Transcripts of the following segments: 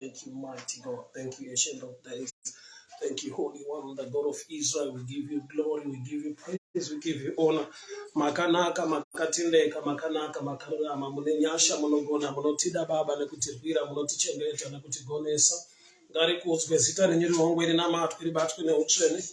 Thank you, mighty God. Thank you, Ancient of Days. Thank you, Holy One, the God of Israel. We give you glory, we give you praise, we give you honor. Makanaka, makatindeka, makanaka, makarama, munenyasha, munogona, munotida baba, nekutirwira, munotichengeta, nekutigonesa. Ngari kuzwe zita renyu rinongweri namatwi ribatwe neutsvene.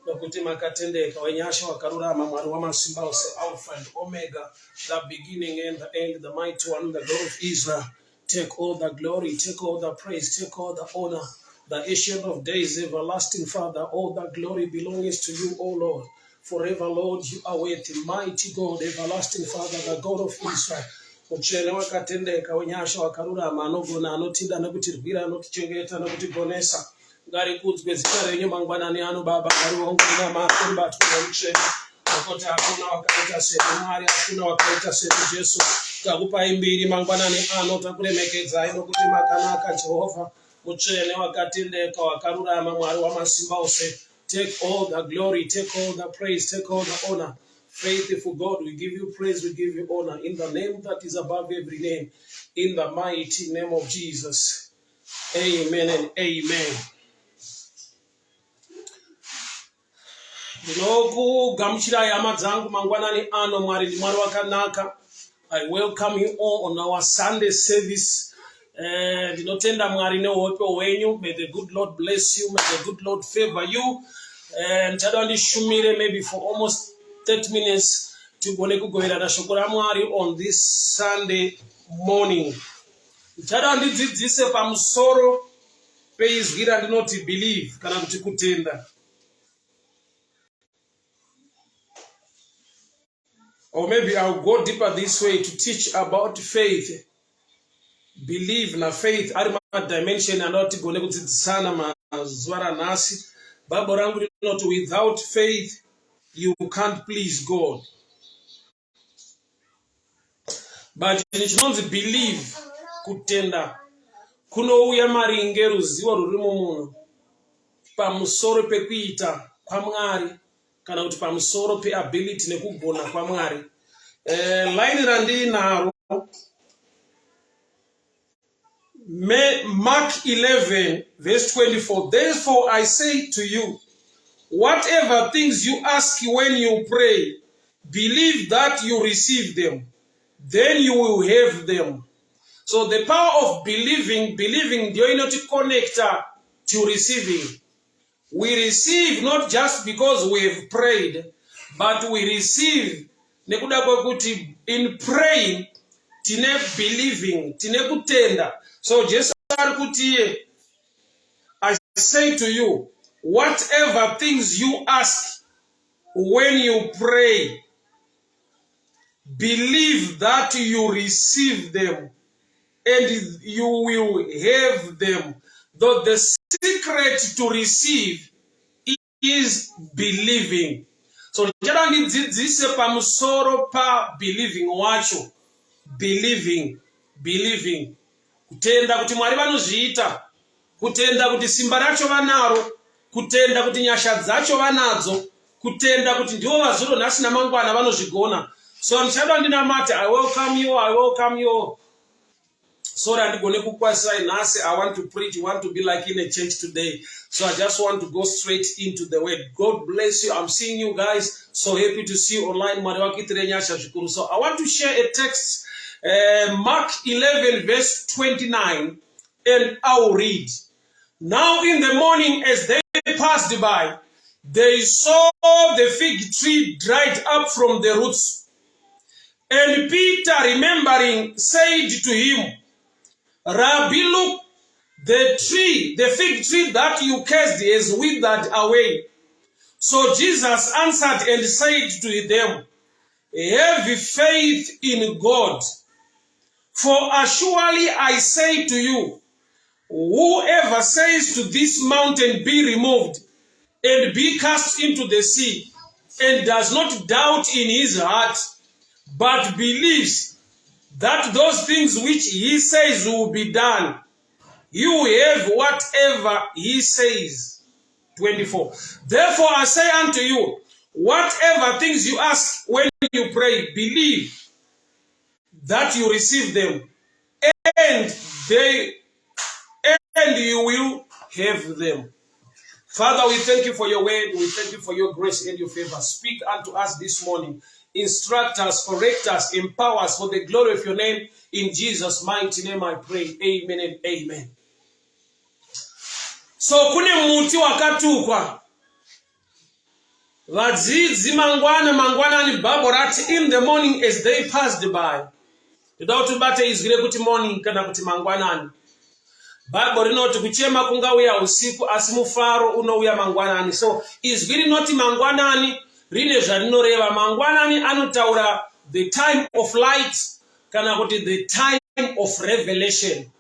Nokuti makatendeka, wenyasha wakarurama, Mwari wamasimba ose, Alpha and Omega, the beginning and the end, the mighty one, the God of Israel. Take all the glory, take all the praise, take all the honor. The Ancient of Days, everlasting Father, all the glory belongs to you, O Lord. Forever, Lord, you are worthy, mighty God, everlasting Father, the God of Israel. Uchene wakatendeka wenyasha wakarurama anogona anotinda nekutirwira anotichengeta nokutigonesa. Ngari kudzwe zita renyu mangwanani ano Baba, ngari wongorina makuru batwe neutsvene. Nokuti hakuna wakaita sedu Mwari, hakuna wakaita sedu Jesu. Takupai mbiri mangwanani ano takuremekedzai nokuti makanaka Jehovha. Mutsvene wakatendeka wakarurama, Mwari wamasimba ose. Take all the glory, take all the praise, take all the honor. Faithful God, we give you praise, we give you honor in the name that is above every name, in the mighty name of Jesus. Amen and amen. Ndinokugamuchirai hama dzangu mangwanani ano. Mwari ndimwari wakanaka. I welcome you all on our Sunday service. Ndinotenda Mwari neuhope hwenyu. May the good Lord bless you, may the good Lord favor you. Ndichada ndishumire maybe for almost 30 minutes tigone kugoverana shoko raMwari on this Sunday morning. Ndichada ndidzidzise pamusoro peizwi randinoti believe kana kuti kutenda. Or maybe I'll go deeper this way to teach about faith. Believe na faith ari dimension anoti gone kudzidzisana mazuva ranhasi. Bible rangu rinoti without faith you can't please God. But chinonzi believe, kutenda, kunouya maringe ruzivo ruri mumunhu pamusoro pekuita kwaMwari kana kuti pamusoro peability nekugona kwaMwari. Line randinaro Mark 11 verse 24. Therefore I say to you, whatever things you ask when you pray, believe that you receive them, then you will have them. So the power of believing do you not connect to receiving. We receive not just because we have prayed, but we receive nekuda kwekuti in praying tine believing, tine kutenda. So Jesus arikutie, I say to you, whatever things you ask when you pray, believe that you receive them and you will have them. Though the secret to receive is believing. So jana nidzidzise pamusoro pa believing wacho. Believing. Kutenda kuti Mwari vanozviita, kutenda kuti simba racho vanaro, kutenda kuti nyasha dzacho vanadzo, kutenda kuti ndivo vazuro nhasi namangwana vanozvigona. So ndichada ndinamati, I welcome you. So that I want to preach, I want to be like in a church today. So I just want to go straight into the word. God bless you. I'm seeing you guys. So happy to see you online. So I want to share a text, Mark 11 verse 29, and I'll read. Now in the morning as they passed by, they saw the fig tree dried up from the roots. And Peter, remembering, said to him, Rabbi, look, the fig tree that you cursed is withered away. So Jesus answered and said to them, have faith in God. For surely I say to you, whoever says to this mountain, be removed and be cast into the sea, and does not doubt in his heart, but believes that those things which he says will be done, you have whatever he says. 24. Therefore I say unto you, whatever things you ask when you pray, believe that you receive them, and you will have them. Father, we thank you for your word. We thank you for your grace and your favor. Speak unto us this morning. Instruct us, correct us, empower us for the glory of your name. In Jesus' mighty name I pray. Amen and amen. So kune muti wakatukwa. Vadzidzi mangwana ni Bible rati in the morning as they passed by. Toda tubate izgire kuti morning kana kuti mangwanani. Bible rinoti kuchema kungauya usiku asi mufaro unouya mangwanani. So izwi rinoti mangwanani rine zvarinoreva. Mangwanani anotaura the time of light kana kuti the time of revelation.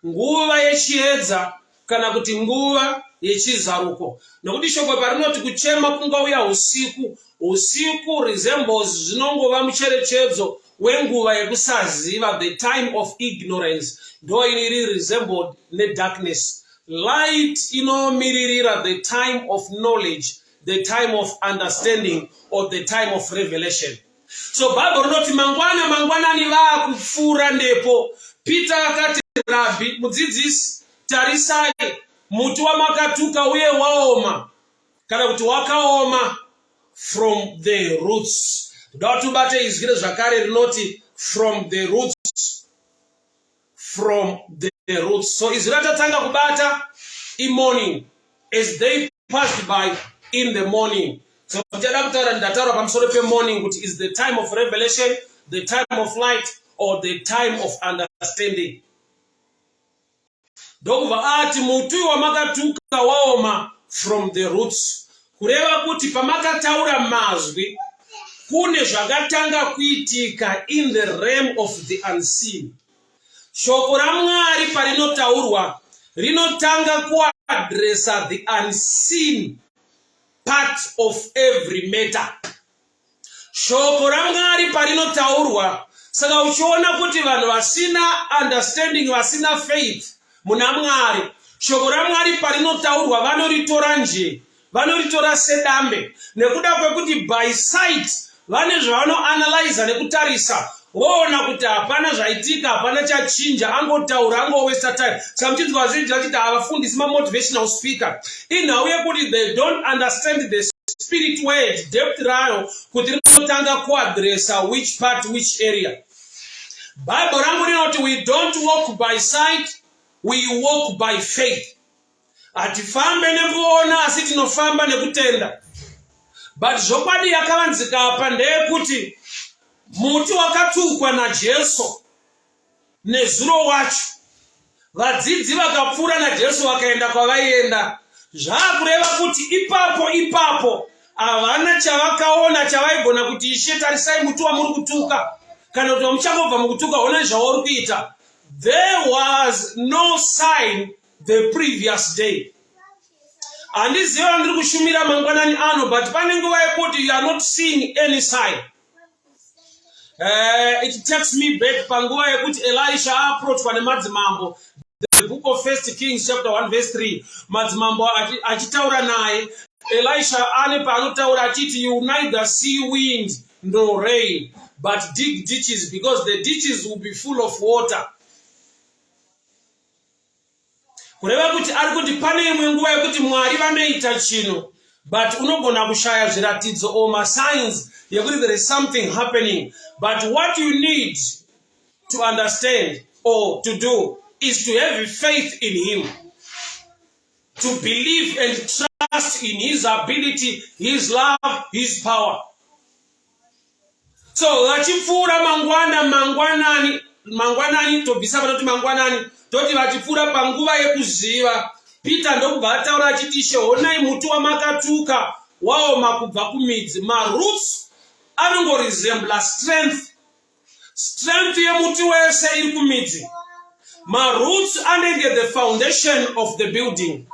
Nguva yechiedza kana kuti nguva yechizaruko. Nokuti shoko parinoti kuchema kungauya usiku. Usiku resembles zvinongova mucherechedzo wenguva yekusaziva, the time of ignorance. Though it resembled the darkness. Light inomiririra the time of knowledge, the time of understanding, or the time of revelation. So Bible not mangwana ni va kufura ndepo. Peter akati Rabbi mudzidzisi tarisai muti wamakatuka uye waoma kana kuti wakaoma from the roots. Ndatubate izgire zvakare rinoti from the roots. From the roots. So Israel tanga kubata in morning as they passed by in the morning. So morning, which is the time of revelation, the time of light, or the time of understanding. Dogva ati mutu wa makatuka waoma from the roots. Kureva kuti pamakataura mazwi kune zvakatanga kuitika in the realm of the unseen. Shoko raMwari parinotaurwa rinotanga kuadresa the unseen part of every matter. Shoko raMwari parinotaurwa saka uchiona kuti vanhu vasina understanding, vasina faith muna Mwari, shoko raMwari parinotaurwa vanoritora nje, vanoritora sedambe, nekuda kwekuti by sight vane zvavanoanalyza nekutarisa voona kuti hapana zvaitika, hapana chachinja, angotaura, waste time. Samtimes vazhinji vachiti havafundisi motivational speaker inhau yekuti they don't understand the spirit word depth rayo kuti rinotanga kuadresa which part, which area. Bible rangu rinoti we don't walk by sight, we walk by faith. Hatifambe nekuona asi tinofamba nekutenda. But zvokwadi yakavanzika apa ndeyekuti muti wakatukwa naJesu nezuro wacho, vadzidzi vakapfuura naJesu vakaenda kwavaienda. Zvakureva kuti ipapo havana chavakaona chavaigona kuti Ishe tarisai muti wamuri kutuka kana kuti muchangobva mukutuka onai zvauri kuita. There was no sign the previous day. Handiziva ndiri kushumira mangwanani ano, but pane nguva yekuti you are not seeing any sign. It takes me back panguva yekuti Elisha approachwa nemadzimambo. The book of 1 Kings chapter 1 verse 3. Madzimambo achitaura naye. Elisha ane paanotaura achiti you neither see wind nor rain, but dig ditches because the ditches will be full of water. Kureva kuti ari kuti pane imwe nguva yekuti Mwari vanoita chinhu, but unogona kushaya zviratidzo or signs yekuti there is something happening. But what you need to understand or to do is to have faith in Him, to believe and trust in His ability, His love, His power. So vachipfuura mangwanani tobvisa panoti mangwanani toti vachipfuura panguva yekuziva. Peter ndokubva ataura achiti Ishe honai muti wamakatuka waoma kubva kumidzi. Maroots anongoresembla strength yemuti wese iri kumidzi. Maroots anenge the foundation of the building.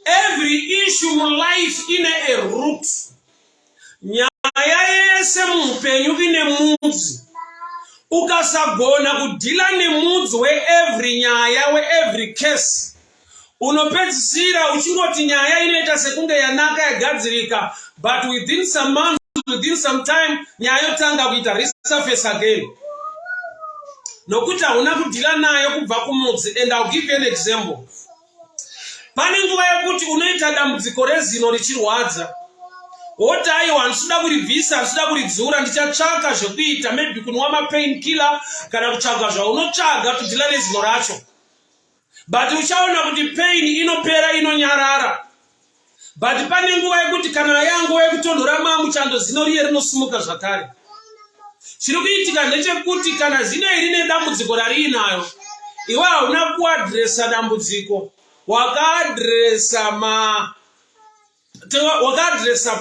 Every issue in life ine a root. Nyaya yese muupenyu ine mudzi. Ukasagona kudhila nemudzi every nyaya every case, unopedzisira uchingoti nyaya inoita sekunge yanaka yagadzirika, but within some months, within some time nyaya yotanga kuita resurface again. Nokuti hauna kudhila nayo kubva kumudzi. And I'll give you an example. Pane nguva yekuti unoita dambudziko rezino richirwadza. Woti aiwa ndinoda kuribvisa, ndinoda kuridzura, ndichatsvaka zvekuita, maybe kunwa mapain killer kana kutsvaga zvaunotsvaga kudhila nezino racho. But uchaona kuti pain inopera, inonyarara. But pane nguva yekuti kana yanguva yekutonhora muchando zino riye rinosimuka zvakare. Chiri kuitika ndechekuti kana zino iri nedambudziko rariinayo, iwe hauna kuadresa dambudziko, wakadresa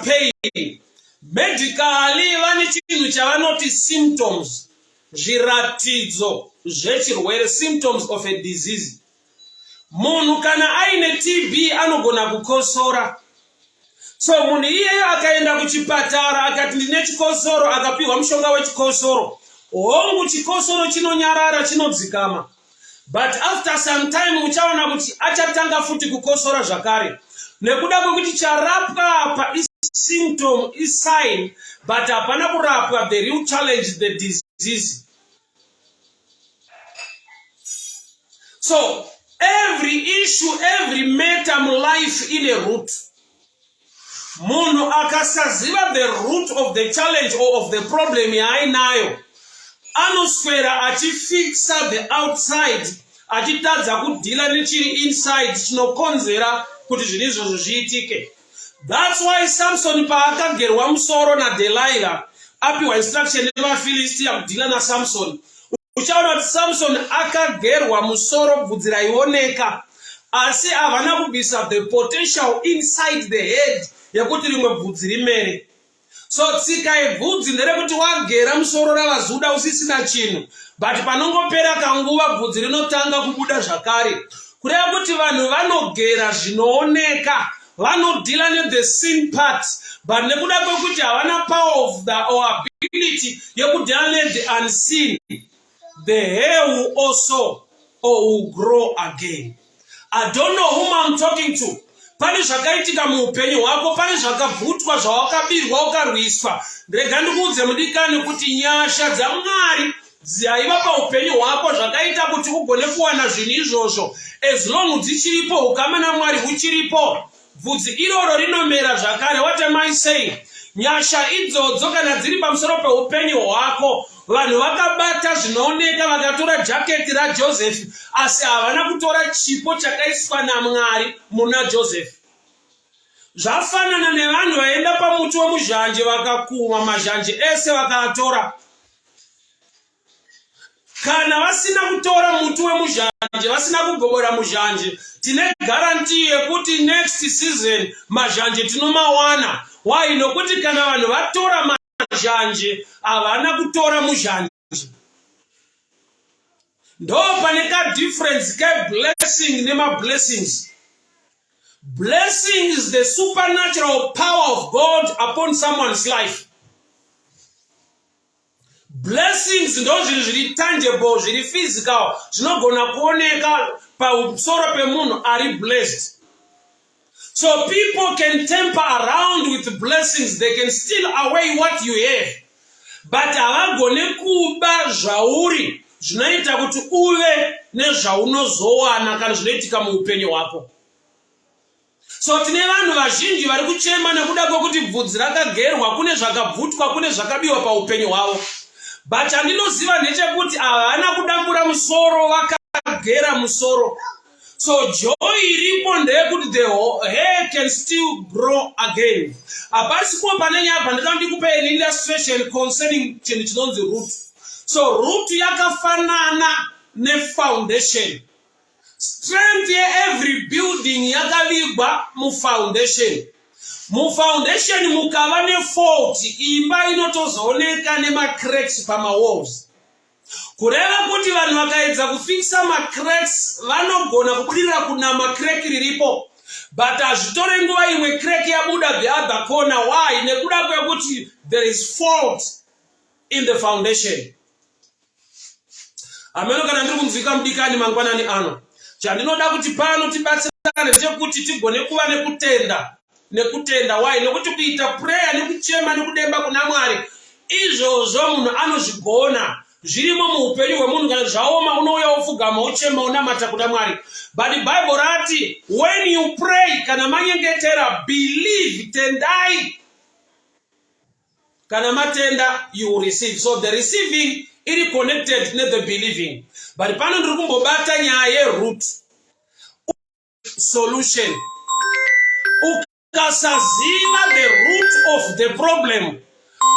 pain. Medically vane chinhu chavanoti symptoms, zviratidzo zvechirwere, symptoms of a disease. Munhu kana aine TB anogona kukosora. So munhu iyeyo akaenda kuchipatara akati ndine chikosoro, akapiwa mushonga wechikosoro, hongu chikosoro chinonyarara, chinodzikama. But after some time uchaona kuti achatanga futi kukosora zvakare. Nekuda kwekuti charapwa apa is symptom, is sign, but hapana kurapwa the real challenge, the disease. So every issue, every matter life in a root. Munhu akasaziva the root of the challenge or of the problem yainayo, anoswera achifixa the outside, achitadza kudhila nechiri inside chinokonzera kuti zvinhu izvozvo zviitike. That's why Samson paakagerwa musoro naDelilah, apiwa instruction nevaFilistia kudhila naSamson. Uchaona kuti Samson akagerwa musoro, bvudzi raioneka, asi havana kubvisa the potential inside the head yekuti rimwe bvudzi rimere. So tsika yebvudzi nderekuti wagera musoro ravazuda usisina chinhu, but panongopera kanguva bvudzi rinotanga kubuda zvakare. Kureva kuti vanhu vanogera zvinooneka, vanodhila ne the sin part, but nekuda kwekuti havana power of the or ability yekudhila ne the unseen, the hair will also or will grow again. I don't know whom I'm talking to. Pane zvakaitika muupenyu hwako, pane zvakabvutwa zvawakabirwa ukarwiswa. Ndrega ndikuudze mudikani kuti nyasha dzaMwari dzaiva paupenyu hwako zvakaita kuti ugone kuwana zvinhu izvozvo. As long dzichiripo, ukama naMwari huchiripo, bvudzi iroro rinomera zvakare. What am I saying? Nyasha idzodzo kana dziri pamusoro peupenyu hwako, vanhu vakabata zvinooneka, vakatora jaketi raJoseph, asi havana kutora chipo chakaiswa naMwari muna Joseph. Zvafanana nevanhu vaenda pamuti wemuzhanje vakakuma mazhanje ese vakaatora. Kana vasina kutora muti wemuzhanje, vasina kugobora muzhanje, tine guarantee yekuti next season mazhanje tinomawana. Why? Nokuti kana vanhu vatora mazhanje, havana kutora muzhanje. Ndo pane ka difference ka blessing nema blessings. Blessing is the supernatural power of God upon someone's life. Blessings ndo zvinhu zviri tangible, zviri physical, zvinogona kuoneka pamusoro pemunhu ari blessed. So people can tamper around with blessings, they can steal away what you have. But havagone kuba zvauri zvinoita kuti uve nezvaunozowana kana zvinoitika muupenyu hwako. So tine vanhu vazhinji vari kuchema nekuda kwekuti bvudzi rakagerwa, kune zvakabvutwa, kune zvakabiwa paupenyu hwavo. But andinoziva ndechekuti havana kudambura musoro, vakagera musoro. So joy iripo ndeyekuti the hair can still grow again. Apasipo panenya apa ndika ndikupa an illustration concerning chinhu chinonzi root. So root yakafanana nefoundation. Strength ye every building yakavigwa mufoundation. Mufoundation mukava nefault, imba inotozooneka nemacracks pamawalls. Kureva kuti vanhu vakaedza kufixa macracks, vanogona kubudira kuna macrack riripo. But hazvitore nguva imwe crack yabuda the other corner. Why? Nekuda kwekuti there is fault in the foundation. Ameno kana ndiri kunzwika mudikani mangwanani ano. Chandinoda kuti pano tibatsirane chekuti tigone kuva nekutenda. Why? Nekuti kuita prayer nekuchema nekudemba kuna Mwari, izvozvo munhu anozvigona. zvirimo muupenyu hwemunhu kana zvaoma unouya wofugama uchema unamata kuna Mwari. But the Bible rati when you pray kana manyengetera believe, tendai. Kana matenda you will receive. So the receiving is connected to the believing. But pano ndiri kumbobata nyaya root solution. Ukasaziva the root of the problem,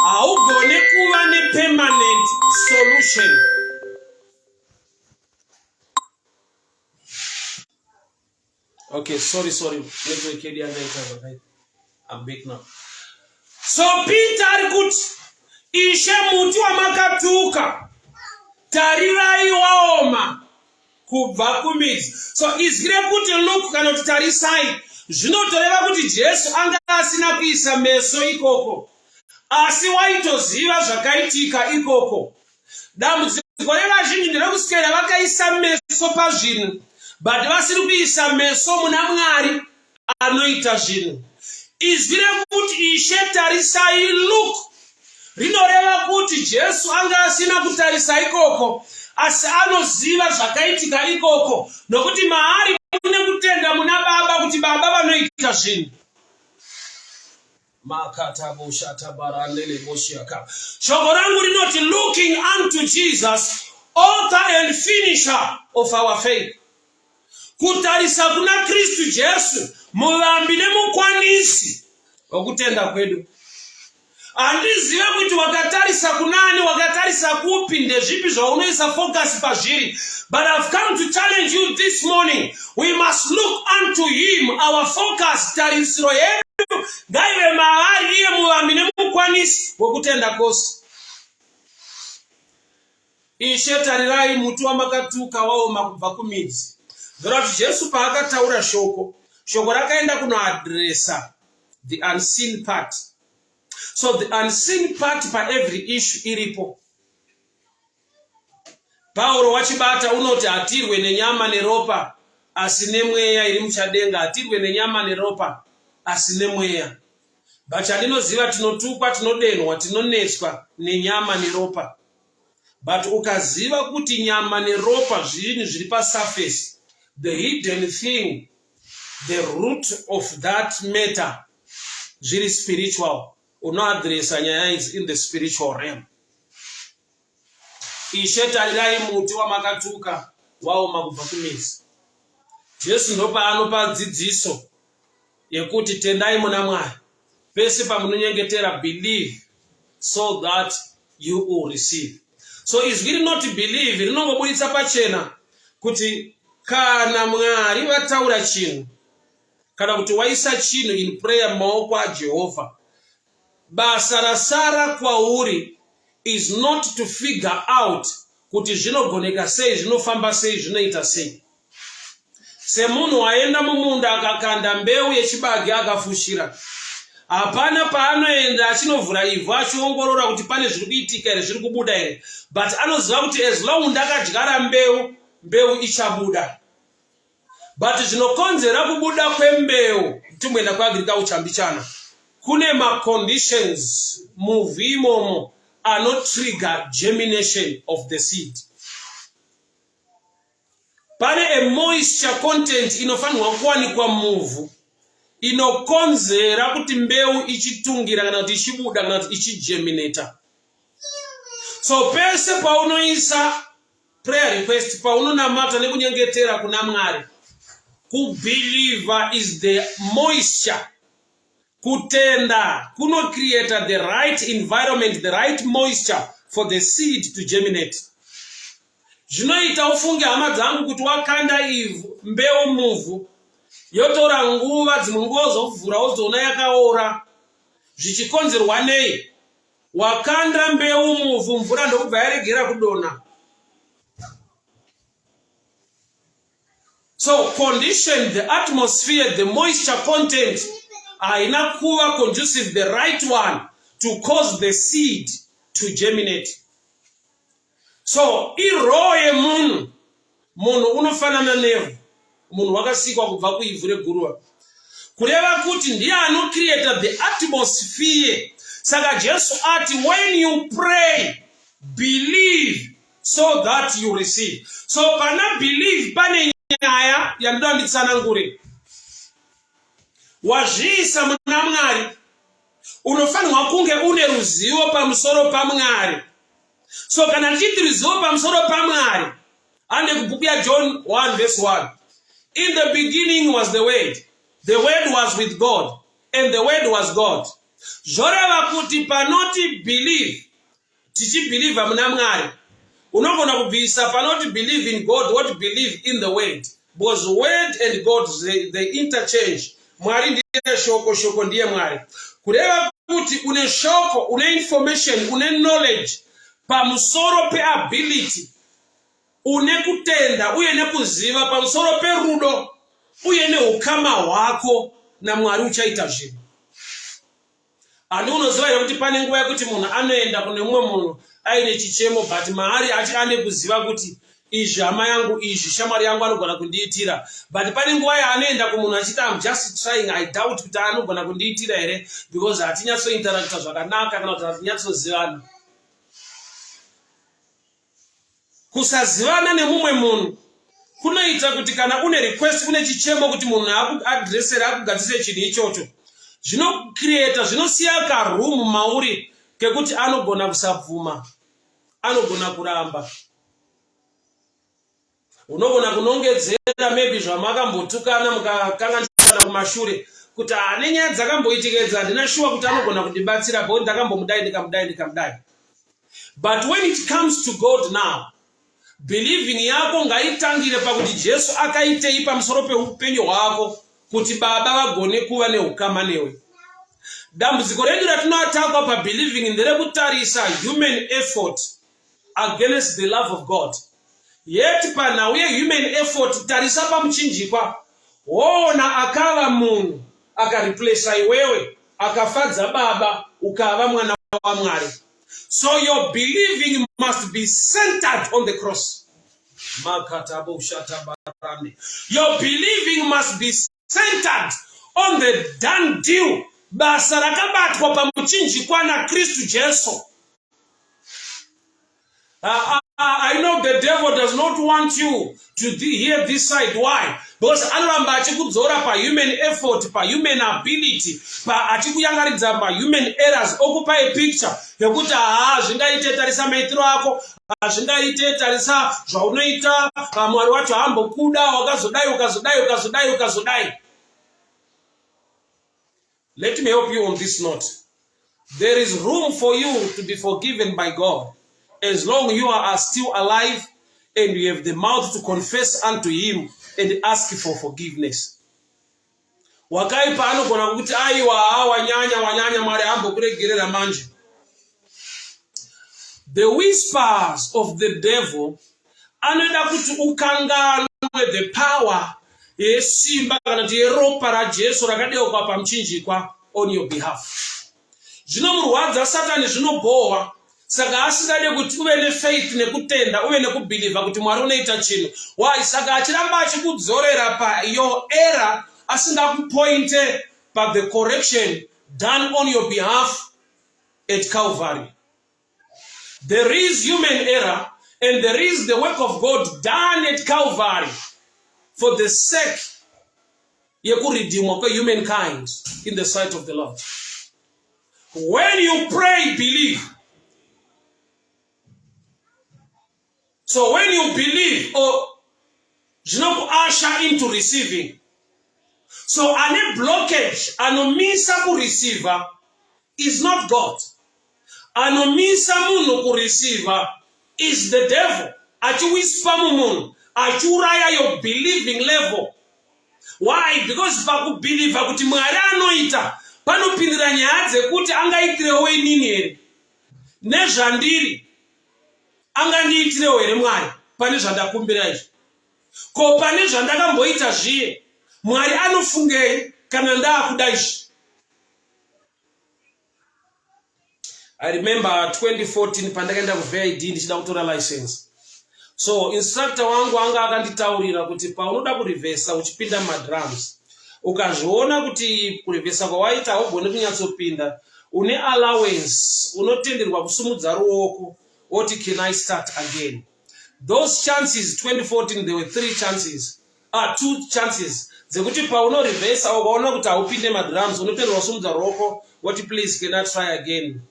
haugone kuva ne permanent solution. Okay, sorry. I'm back now. So Peter arikuti ishe muti wamakatuka tarirai waoma kubva kumidzi. So izvire kuti look kana kuti tarisai, zvinotoreva kuti Jesu anga asina kuisa meso ikoko, asi waitoziva zvakaitika ikoko. Dambudziko revazhinji nderekuswera vakaisa meso pazvinhu but vasiri kuisa meso muna Mwari anoita zvinhu. Izvire kuti ishe tarisai look rinoreva kuti Jesu anga asina kutarisa ikoko, asi anoziva zvakaitika ikoko, nokuti maari mune kutenda muna Baba kuti Baba vanoita zvinhu. Shoko rangu rinoti looking unto Jesus, author and finisher of our faith. Kutarisa kuna Kristu Jesu, muvambi nemukwanisi wokutenda kwedu. Andizive kuti wakatarisa kunani, wakatarisa kupi, ndezvipi zvaunoisa focus pazviri. But I've come to challenge you this morning. We must look unto him, our focus, tarisiro yedu ngaive maari iye muvambi nemukwanisi wokutenda kwose. Ishe tarirai muti wamakatuka waoma kubva kumidzi. Zvorati Jesu paakataura shoko rakaenda kunoadresa the unseen part. So the unseen part pa every issue iripo. Paulo wachibata unoti hatirwe nenyama neropa asi nemweya iri muchadenga, hatirwe nenyama neropa asi nemweya. But chandinoziva tinotukwa, tinodenwa, tinonetswa nenyama neropa. But ukaziva kuti nyama neropa zvinhu zviri pasurface, the hidden thing, the root of that matter, zviri spiritual, unoadresa nyaya idzi in the spiritual realm. Ishe tarirai muti wamakatuka waoma kubva kumidzi. Jesu ndopa anopa dzidziso yekuti tendai muna Mwari, pese pamunonyengetera believe so that you will receive. So izwi rinoti believe rinongobuditsa pachena kuti kana Mwari vataura chinhu, kana kuti waisa chinhu in prayer maoko aJehovha, basa rasara kwauri is not to figure out kuti zvinogoneka sei, zvinofamba sei, zvinoita sei. Semunhu waenda mumunda akakanda mbeu yechibage akafushira, hapana paanoenda achinovhura ivhu achiongorora kuti pane zviri kuitika here, zviri kubuda here. But anoziva kuti as long ndakadyara mbeu ichabuda. But zvinokonzera kubuda kwembeu, timwenda kwaagriculture mbichana, kune ma-conditions muvhu imomo anotrigger germination of the seed. Pane a moisture content inofanirwa kuwanikwa muvhu inokonzera kuti mbeu ichitungira kana kuti ichibuda kana kuti ichigerminata. So pese paunoisa prayer request, paunonamata nekunyengetera kuna Mwari, kubeliever is the moisture. Kutenda kuno create the right environment, the right moisture for the seed to germinate. Zvinoita ufunge hama dzangu kuti wakanda ivhu mbeu muvhu yotora nguva, dzimwe nguva uzovhura wozoona yakaora. Zvichikonzerwa nei? Wakanda mbeu muvhu, mvura ndokubva yaregera kudonha. So condition, the atmosphere, the moisture content haina kuva conducive, the right one to cause the seed to germinate. So iroho yemunhu unofanana nevhu, munhu wakasikwa kubva kuivhu reguruva, kureva kuti ndiye anocreate the atmosphere. Saka Jesu ati when you pray believe so that you receive. So pana believe pane nyaya yandoda nditsanangure. Wazviisa muna Mwari, unofanirwa kunge une ruzivo pamusoro paMwari. So kana ndichiti ruzivo pamusoro paMwari, ande kubhuku yaJohn 1 verse 1. In the beginning was the Word. The Word was with God, and the Word was God. Zvoreva kuti panoti believe, tichibelieve muna Mwari, unogona kubvisa panoti believe in God, what believe in the Word. Because Word and God, they interchange. Mwari ndiye shoko, shoko ndiye Mwari. Kureva kuti une shoko, une information, une knowledge, pamusoro pe ability, une kutenda, uye nekuziva pamusoro pe rudo, uye neukama hwako na Mwari uchaita zvinhu. Ani unoziva kuti pane nguva yekuti munhu anoenda kune mumwe munhu aine chichemo, but Mwari ane kuziva kuti izvi hama yangu, izvi shamwari yangu anogona kundiitira. But pane nguva yaanoenda kumunhu achiti I'm just trying, I doubt kuti anogona kundiitira here, because hatinyatsointeracta zvakanaka kana kuti hatinyatsozivana. Kusazivana nemumwe munhu kunoita kuti kana une request, une chichemo kuti munhu akuadresere, akugadzise chinhu ichocho, zvinocreata, zvinosiya karoom mauri kekuti anogona kusabvuma, anogona kuramba. Unogona kunongedzera maybe zvamakambotukana mukakanganisana kumashure kuti nenyaya dzakamboitika handina sure kuti anogona kundibatsira because ndakambomudai ndikamudai. But when it comes to God now, believing yako ngaitangire pakuti Jesu akaitei pamusoro peupenyu hwako kuti Baba vagone kuva neukama newe. Dambudziko redu ratinoatakwa pabelieving nderekutarisa human effort against the love of God. Yet pana uye human effort tarisa pamuchinjikwa, wona akava munhu akareplace iwewe, akafadza Baba ukava mwana wa Mwari. So your believing must be centered on the cross. Your believing must be centered on the done deal. Basa rakabatwa pamuchinjikwa na Kristu Jesu. I know the devil does not want you to hear this side. Why? Because anoramba achikudzora pa human effort, pa human ability, pa achikuyangaridza pa human errors, okupa a picture yekuti zvingaite tarisa maitiro ako, zvingaite tarisa zvaunoita, Mwari wacho ambokuda, wakazodai. Let me help you on this note. There is room for you to be forgiven by God, as long as you are still alive and you have the mouth to confess unto Him and ask for forgiveness. Wakaipa anogona kuti aiwa wanyanya Mwari ambokuregerera manje. The whispers of the devil anoda kuti ukanganwe the power yesimba kana kuti yeropa raJesu rakadeuka pamuchinjikwa on your behalf. Zvinomurwadza Satani, zvinobohwa. Saka asingade kuti uve nefaith nekutenda, uve nekubhiliva kuti Mwari unoita chinhu. Why? Saka achiramba achikudzorera pa your error, asingakupointe pa the correction done on your behalf at Calvary. There is human error and there is the work of God done at Calvary for the sake yekuredeemwa kwe humankind in the sight of the Lord. When you pray, believe. So when you believe, usher into receiving. So any blockage, anomisa ku receiver is not God. Anomisa munhu ku receiver is the devil. Achiwispa munhu, achuraya your believing level. Why? Because pakubelieve kuti Mwari anoita, panopindira nyaya dzekuti angaitirewo inini here. Nezvandiri angandiitirewo here Mwari pane zvandakumbira izvi. Ko pane zvandakamboita zviye Mwari anofungei kana ndakuda izvi. I remember 2014 pandakaenda kuVID ndichida kutora license. So instructor wangu anga akanditaurira kuti paunoda kurivesa uchipinda madrums, ukazviona kuti kurivesa kwawaita haugoni kunyatsopinda, une allowance, unotenderwa kusumudza ruoko, oti can I start again? Those chances 2014 there were 2 chances dzekuti pauno reverse ukaona kuti haupinde madrums unotenderwa kusumudza ruoko woti please can I try again.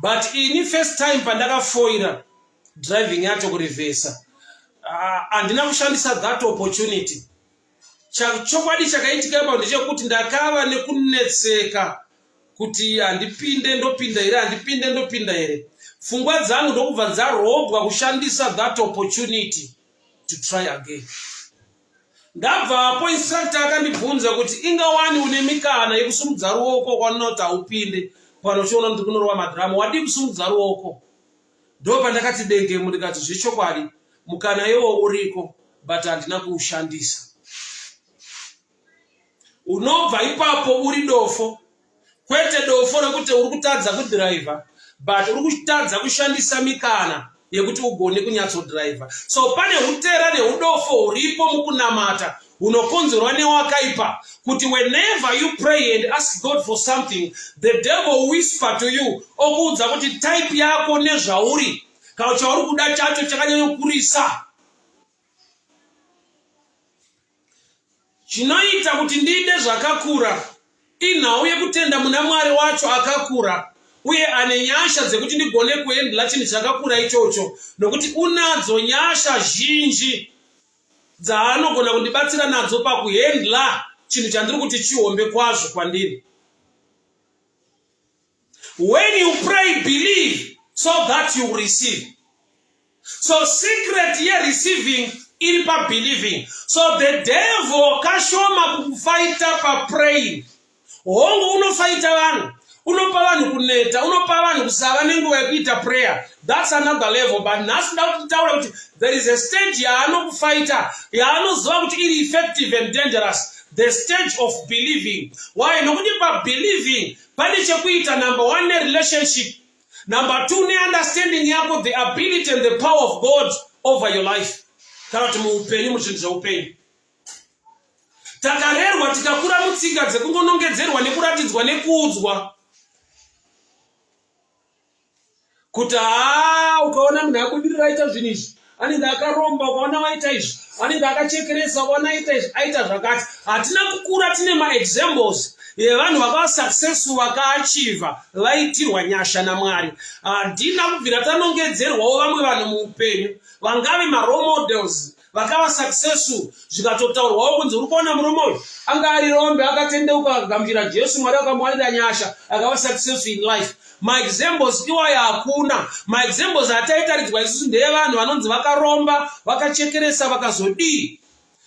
But ini first time pandakafoira driving yacho kureversa handina kushandisa that opportunity. Chokwadi chakaitika ipapo ndechekuti ndakava nekunetseka kuti handipinde ndopinda here handipinde ndopinda here. Pfungwa dzangu ndokubva dzarobwa kushandisa that opportunity to try again. Ndabva apo instructor akandibvunza kuti ingawani une mikana yekusumudza ruoko kwanoti haupinde panochiona kuti kunorova madhiramu wadi kusumudza ruoko. Ndo pandakati denge ndikati zvechokwadi mukana iwo uriko but handina kuushandisa. Unobva ipapo uri dofo, kwete dofo rekuti uri kutadza kudhiraivha but uri kutadza kushandisa mikana yekuti ugone kunyatsodhiraivha. So pane hutera neudofo huripo mukunamata hunokonzerwa newakaipa kuti whenever you pray and ask God for something, the devil whisper to you okuudza kuti type yako nezvauri kana chauri kuda chacho chakanyanyokurisa. Chinoita kuti ndide zvakakura inhau yekutenda muna Mwari wacho akakura uye ane nyasha dzekuti ndigone kuendela chinhu chakakura ichocho, nokuti unadzo nyasha zhinji dzaanogona kundibatsira nadzo pakuhendla chinhu chandiri kuti chihombe kwazvo kwandiri. When you pray, believe so that you receive. So secret here receiving iri pa believing. So the devil kashoma kukufaita pa praying. Hongo unofaita vanhu, unopa vanhu kuneta, unopa vanhu kusava nenguva yekuita prayer. That's another level. But nhasi ndakutaura kuti there is a stage yaanokufaita yaanoziva kuti iri effective and dangerous. The stage of believing. Why? Nokuti pa believing pane chekuita number 1 ne relationship. Number 2 ne understanding yako the ability and the power of God over your life. Kana kuti muupenyu muchinhu zveupenyu. Takarerwa tikakura mutsika dzekungonongedzerwa nekuratidzwa nekuudzwa kuti ukaona munhu akudirira aita zvinhu izvi, anenge akaromba ukaona waita izvi, anenge akachekeresa ukaona aita zvakati. Hatina kukura tine maexamples yevanhu vakava successful vakaachiva vaitirwa nyasha naMwari. Handina kubvira tanongedzerwawo vamwe vanhu muupenyu vangave marole models vakava successful zvikatotaurwawo kunzi uri kuona murume uyu anga ari rombe akatendeuka akagambira Jesu, Mwari akamuwanira nyasha akava successful in life. Maexamples iwayo hakuna. Maexamples ataitaridzwa isusu ndeyevanhu vanonzi vakaromba vakachekeresa vakazodii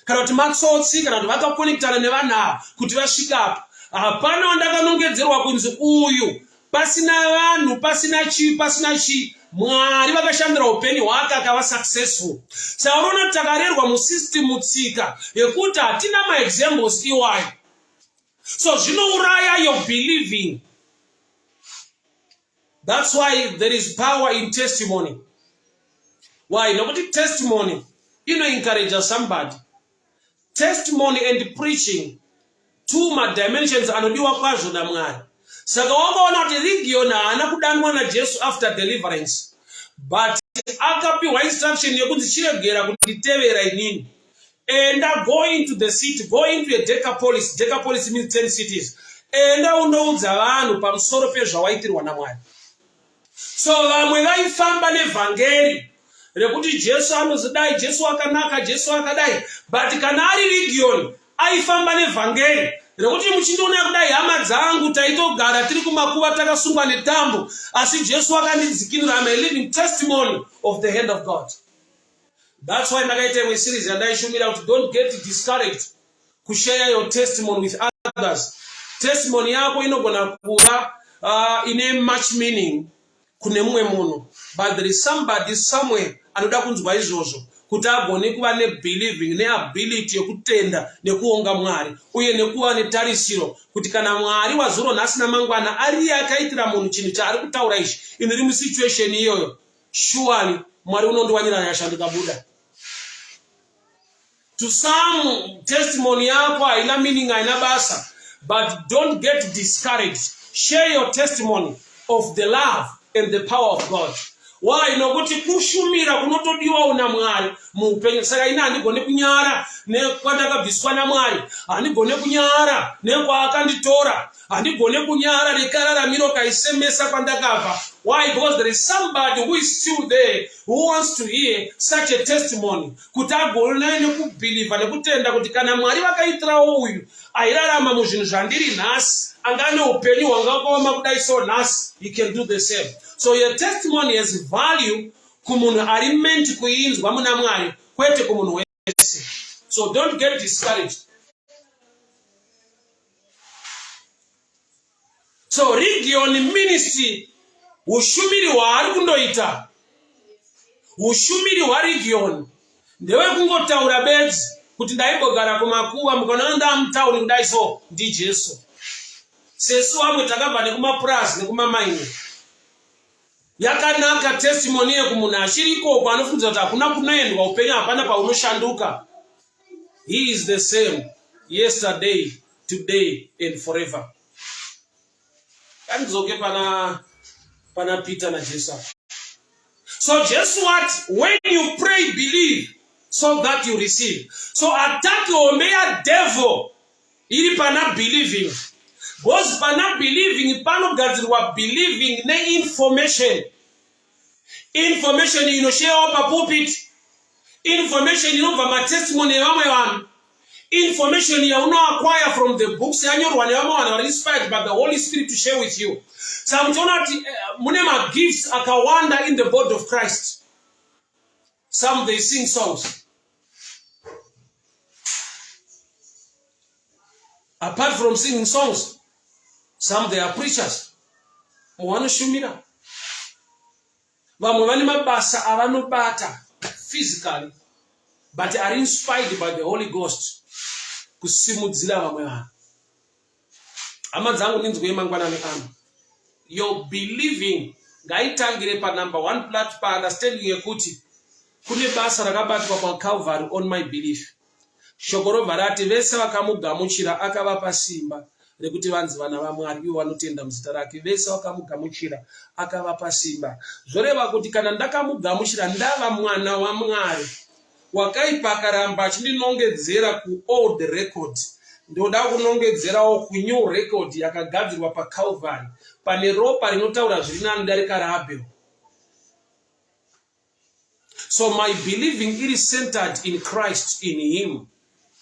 kana kuti matsotsi kana kuti vakakonektana nevanhu ava kuti vasvika apa. Hapana wandakanongedzerwa kunzi uyu pasina vanhu pasina chii Mwari vakashandira upenyu hwake akava successful. Saka unoona takarerwa musystem tsika yekuti hatina maexamples iwayo. So zvinouraya your believing. That's why there is power in testimony. Why? Nokuti testimony ino-encourage somebody. Testimony and preaching, two dimensions anodiwa kwazvo naMwari. Saka wakaona kuti Region haana kudanwa naJesu after deliverance, but akapiwa instruction yekunzi chiregera kuti tevera inini. And go into the city, go into a Decapolis. Decapolis means 10 cities. And unoudza vanhu pamusoro pezvawaitirwa naMwari. So vamwe vaifamba nevhangeri rekuti Jesu anozidai, Jesu akanaka, Jesu akadai. But kana ari Region aifamba nevhangeri rekuti muchindoona kudai hama dzangu taitogara tiri kumakuva takasungwa netambo, asi Jesu akandidzikinura. I'm a living testimony of the hand of God. That's why ndakaita imwe series yandaishumira kuti don't get discouraged kushare your testimony with others. Testimony yako inogona kuva ine much meaning kune mumwe munhu, but there is somebody somewhere anoda kunzwa izvozvo kuti agone kuva nebelieving neability yekutenda nekuonga Mwari uye nekuva netarisiro kuti kana Mwari wazuro nhasi namangwana ariye akaitira munhu chinhu chaari kutaura ichi iniri musituation iyoyo, surely Mwari unondiwanira nyasha ndikabuda. To some testimony yako haina meaning, haina basa, but don't get discouraged. Share your testimony of the love and the power of God. Why? Nokuti kushumira kunotodiwa una Mwari muupenyu. Saka ine handigone kunyara nekwandakabviswa naMwari, handigone kunyara nekwakanditora, handigone kunyara nekararamiro kaisemesa kwandakabva. Why? Because there is somebody who is still there who wants to hear such a testimony, kuti agone nekubhilivha nekutenda kuti kana Mwari vakaitirawo uyu airarama muzvinhu zvandiri nhasi, angane upenyu hwangakaoma kudai so nhasi, he can do the same. So your testimony has value kumunhu ari meant kuinzwa muna Mwari, kwete kumunhu wese. So don't get discouraged. So Region Ministry, ushumiri hwaari kundoita, ushumiri hwaRegion ndewe kungotaura bedzi kuti ndaibogara kumakuwa mukaona ndamutauni kudai so ndiJesu. Sesu wamwe takabva nekumaPlus nekumamaini. Yakanaka testimony yekumunhu achiriko kwanofunza kuti hakuna kunoendwa upenyu, hapana paunoshanduka. He is the same yesterday, today and forever. Kanidzoke pana Peter na Jesu. So just what? When you pray, believe so that you receive. So attack omeya devil iri pana believing. Because pana believing panogadzirwa believing ne information. Information inoshare pa pulpit. Information inobva matestimony evamwe vanhu. Information acquire from the books yanyorwa nevamwe vanhu vari inspired by the Holy Spirit to share with you. Some mune gifts akawanda in the body of Christ. Some they sing songs. Apart from singing songs, some they are preachers. Shumira. Vamwe vane mabasa avanobata physically, but are inspired by the Holy Ghost kusimudzira vamwe vanhu. Hama dzangu ndinzwe mangwanani ano. Your believing ngaitangire pa number one platform understanding yekuti kune basa rakabatwa pa Calvary on my belief. Shokoro varati vese vakamugamuchira akavapa simba rekuti vanzi vana vaMwari ivo vanotenda muzita rake. Vese vakamugamuchira akavapa simba. Zvoreva kuti kana ndakamugamuchira ndava mwana waMwari, wakaipa akaramba achindinongedzera ku old record, ndoda kunongedzerawo ku new record yakagadzirwa pa Calvary pane ropa rinotaura zviri nani darika raAbel. So my believing is centered in Christ, in him,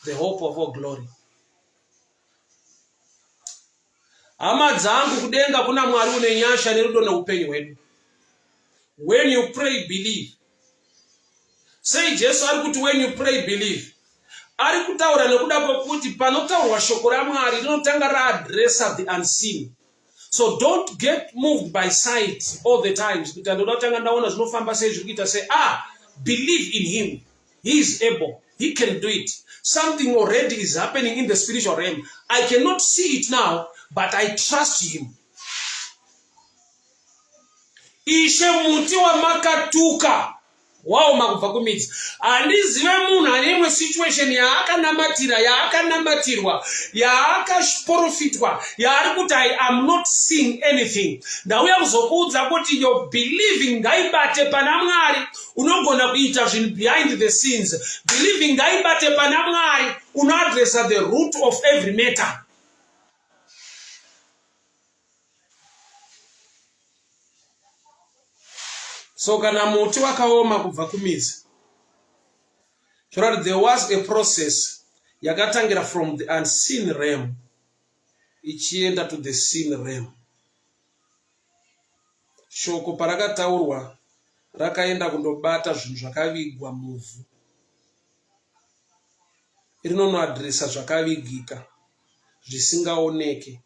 the hope of all glory. Hama dzangu kudenga kuna Mwari une nyasha nerudo neupenyu hwedu. When you pray, believe. Say Jesu ari kuti when you pray, believe. Ari kutaura nekuda kwekuti panotaurwa shoko raMwari rinotanga raadresa the unseen. So don't get moved by sight all the times. Kuti ndoda kutanga ndaona zvinofamba sei zviri kuita sei. Believe in him. He is able. He can do it. Something already is happening in the spiritual realm. I cannot see it now, but I trust him. Ishe muti wa makatuka. Wow, makubva kumidzi. Handizive munhu ane imwe situation yaakanamatira, yaakanamatirwa, yaakaprofitwa, yaari kuti I am not seeing anything. Ndauya kuzokuudza kuti your believing ngaibate pana Mwari unogona kuita zvinhu behind the scenes. Believing ngaibate pana Mwari unoadressa the root of every matter. So kana muti wakaoma kubva kumidzi. There was a process yakatangira from the unseen realm ichienda to the seen realm. Shoko parakataurwa rakaenda kundobata zvinhu zvakavigwa muvhu. Rinonoadresa zvakavigika zvisingaoneke.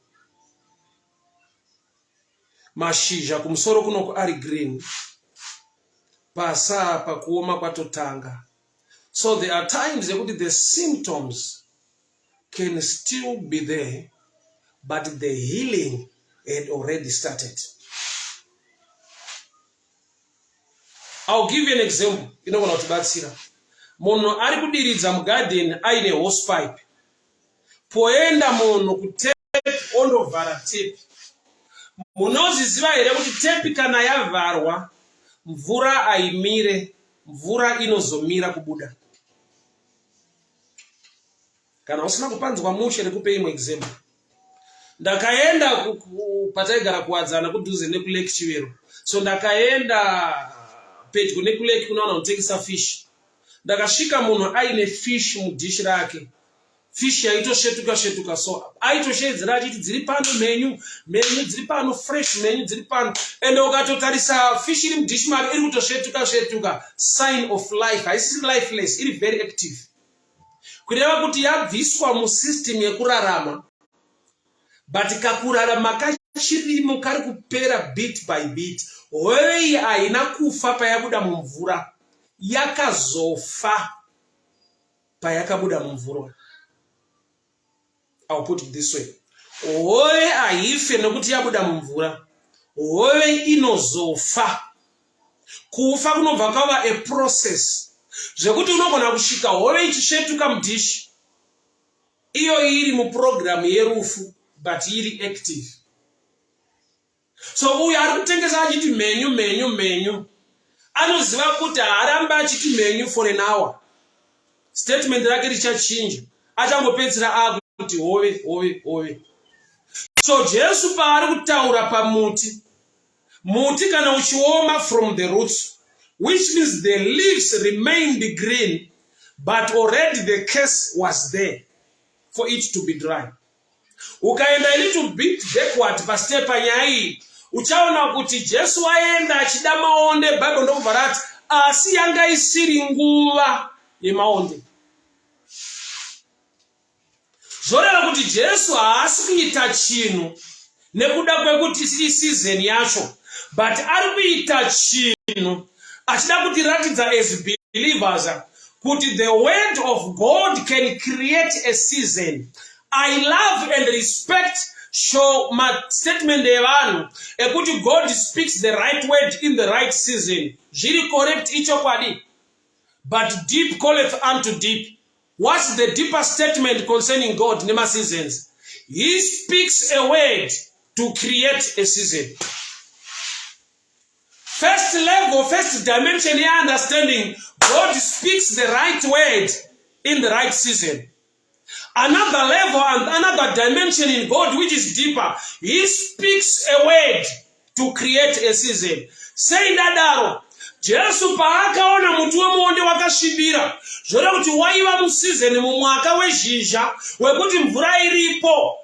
Mashizha kumusoro kunoko ari green. Pasa pakuoma kwatotanga. So there are times that the symptoms can still be there, but the healing had already started. I'll give you an example. You know what about Sira? Mono ari kudiridza mugarden aine hose pipe. Poenda mono kutape ondovhara tape. Munoziziva here kuti tape kana yavharwa mvura aimire, mvura inozomira kubuda. Kana usina kupanzwa mushe nikupe imwe example. Ndakaenda pataigara kuwadzana kudhuze nekulake Chivero. So ndakaenda pedyo nekulake kunaona kutengesa fish. Ndakasvika munhu aine fish mudishi rake. Fish yaitoshetuka so aitoshedzera achiti dziri pano menyu dziri pano fresh menyu dziri pano. Ende ukatotarisa fish iri mudishi make iri kutoshetuka sign of life. Haisi lifeless, iri very active. Kureva kuti yabviswa musystem yekurarama. But kakurarama kachirimo kari kupera bit by bit. Hoi haina kufa payabuda mumvura. Yakazofa payakabuda mumvura. I'll put it this way. Hoi haife nokuti yabuda mumvura. Hoi inozofa. Kufa kunobva kwava a process. Zvekuti unogona kusvika hove ichishetuka mudishi. Iyo iri muprogram yerufu. But iri active. So uyu ari kutengesa achiti menyu. Anoziva kuti haramba achiti menyu for an hour. Statement rake richachinja. Achangopedzera akuti hove. So Jesu paari kutaura pamuti. Muti kana uchioma from the roots. Which means the leaves remained green. But already the case was there. For it to be dry. Ukaenda a little bit backward pastep panyai uchaona kuti Jesu aenda achida maonde Bible ndobva rati asi yanga isiri nguva yemaonde. Zvoreva kuti Jesu haasi kuita chinhu nekuda kwekuti season yacho, but ari kuita chinhu achida kuti ratidza as believers kuti the word of God can create a season. I love and respect show my statement evanhu ekuti God speaks the right word in the right season. Zviri correct ichokwadi. But deep calleth unto deep. What's the deeper statement concerning God nema seasons? He speaks a word to create a season. First level, first dimension here understanding, God speaks the right word in the right season. Another level and another dimension in God which is deeper. He speaks a word to create a season. Say dadaro. Jesu paakaona muti wemuonde wakashibira. Zvora kuti waiva musizeni mumwaka wezhizha wekuti mvura iripo.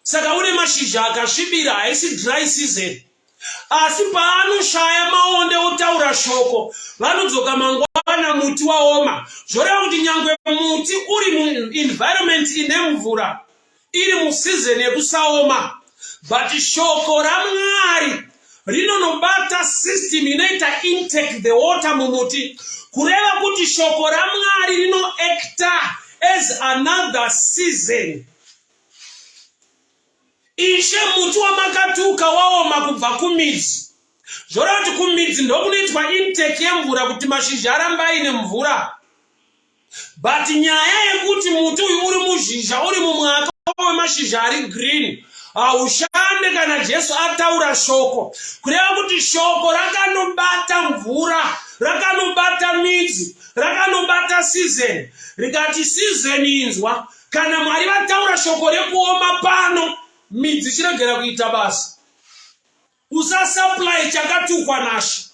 Saka une mashizha akashibira haisi dry season. Asi paanoshaya maonde otaura shoko, vanodzoka mangwana muti waoma. Zvoreva kuti nyangwe muti uri mu-environment ine mvura, iri mu-season yekusaoma, but shoko raMwari rinonobata system inoita intake the water mumuti. Kureva kuti shoko raMwari rinoacta as another season. Ishe muti wamakatuka waoma kubva kumidzi. Zvoreva kuti kumidzi ndokunoitwa intake yemvura kuti mashizha aramba aine mvura. But nyaya yekuti muti uyu uri muzhizha uri mumwaka wemashizha ari green, haushande kana Jesu ataura shoko. Kureva kuti shoko rakanobata mvura, rakanobata midzi, rakanobata season. Rikati season inzwa, kana Mwari vataura shoko rekuoma pano, midzi chiregera kuita basa. Usasupply chakatukwa nashi.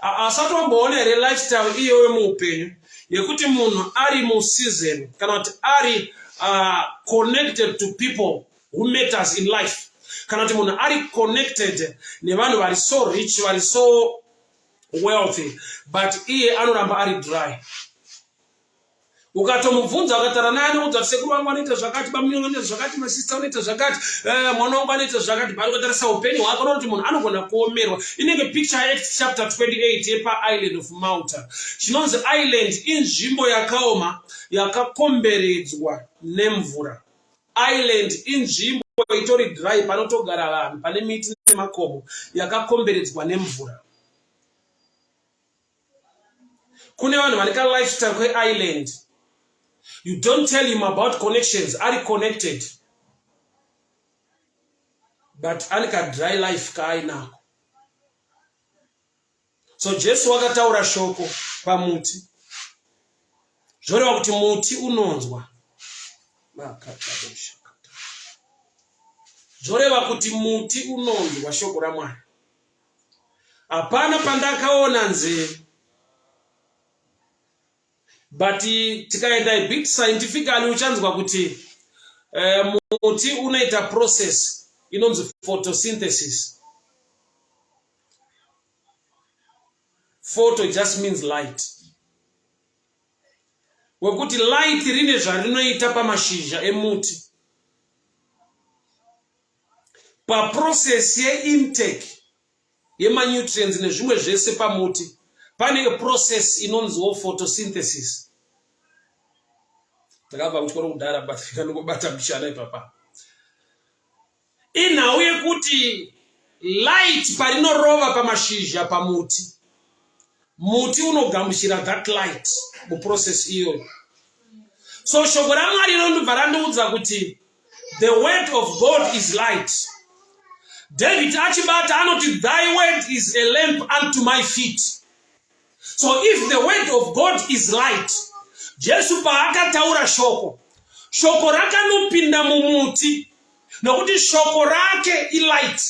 Asati wamboona here lifestyle iyo yemuupenyu yekuti munhu ari mu season kana kuti ari connected to people who matters in life. Kana kuti munhu ari connected nevanhu vari so rich, vari so wealthy, but iye anoramba ari dry. Ukatomubvunza ukatara naye anoudza kuti sekuru wangu anoita zvakati, bamuni wangu anoita zvakati, masista anoita zvakati, mwana wangu anoita zvakati, bari kutarisa upenyu hwake unoona kuti munhu anogona kuomerwa. Inenge picture Acts chapter 28 yepa island of Malta. Chinonzi island inzvimbo yakaoma yakakomberedzwa nemvura. Island inzvimbo itori dry panotogara vanhu, pane miti nemakomo, yakakomberedzwa nemvura. Kune vanhu vane ka lifestyle kwe-island. You don't tell him about connections. Are you connected? But anika dry life kai now. So Jesu wakataura shoko pamuti. Zvoreva kuti muti unonzwa. Zvoreva kuti muti unonzwa shoko raMwari. Hapana pandakaona nzeve. But tikaenda a bit scientifically uchanzwa kuti muti unoita process inonzi photosynthesis. Photo just means light. Wekuti light rine zvarinoita pamashizha emuti. Pa process intake yemanutrients nezvimwe zvese pamuti pane process inonziwo photosynthesis. Takabva kuchikoro kudhara but kanobata mishana ipapa. Inhau yekuti light parinorova pamashizha pamuti, muti unogamuchira that light muprocess iyoyo. So shoko raMwari rinobva randiudza kuti the word of God is light. David achibata anoti thy word is a lamp unto my feet. So if the word of God is light, Jesu paakataura shoko rakanopinda mumuti nokuti shoko rake ilight.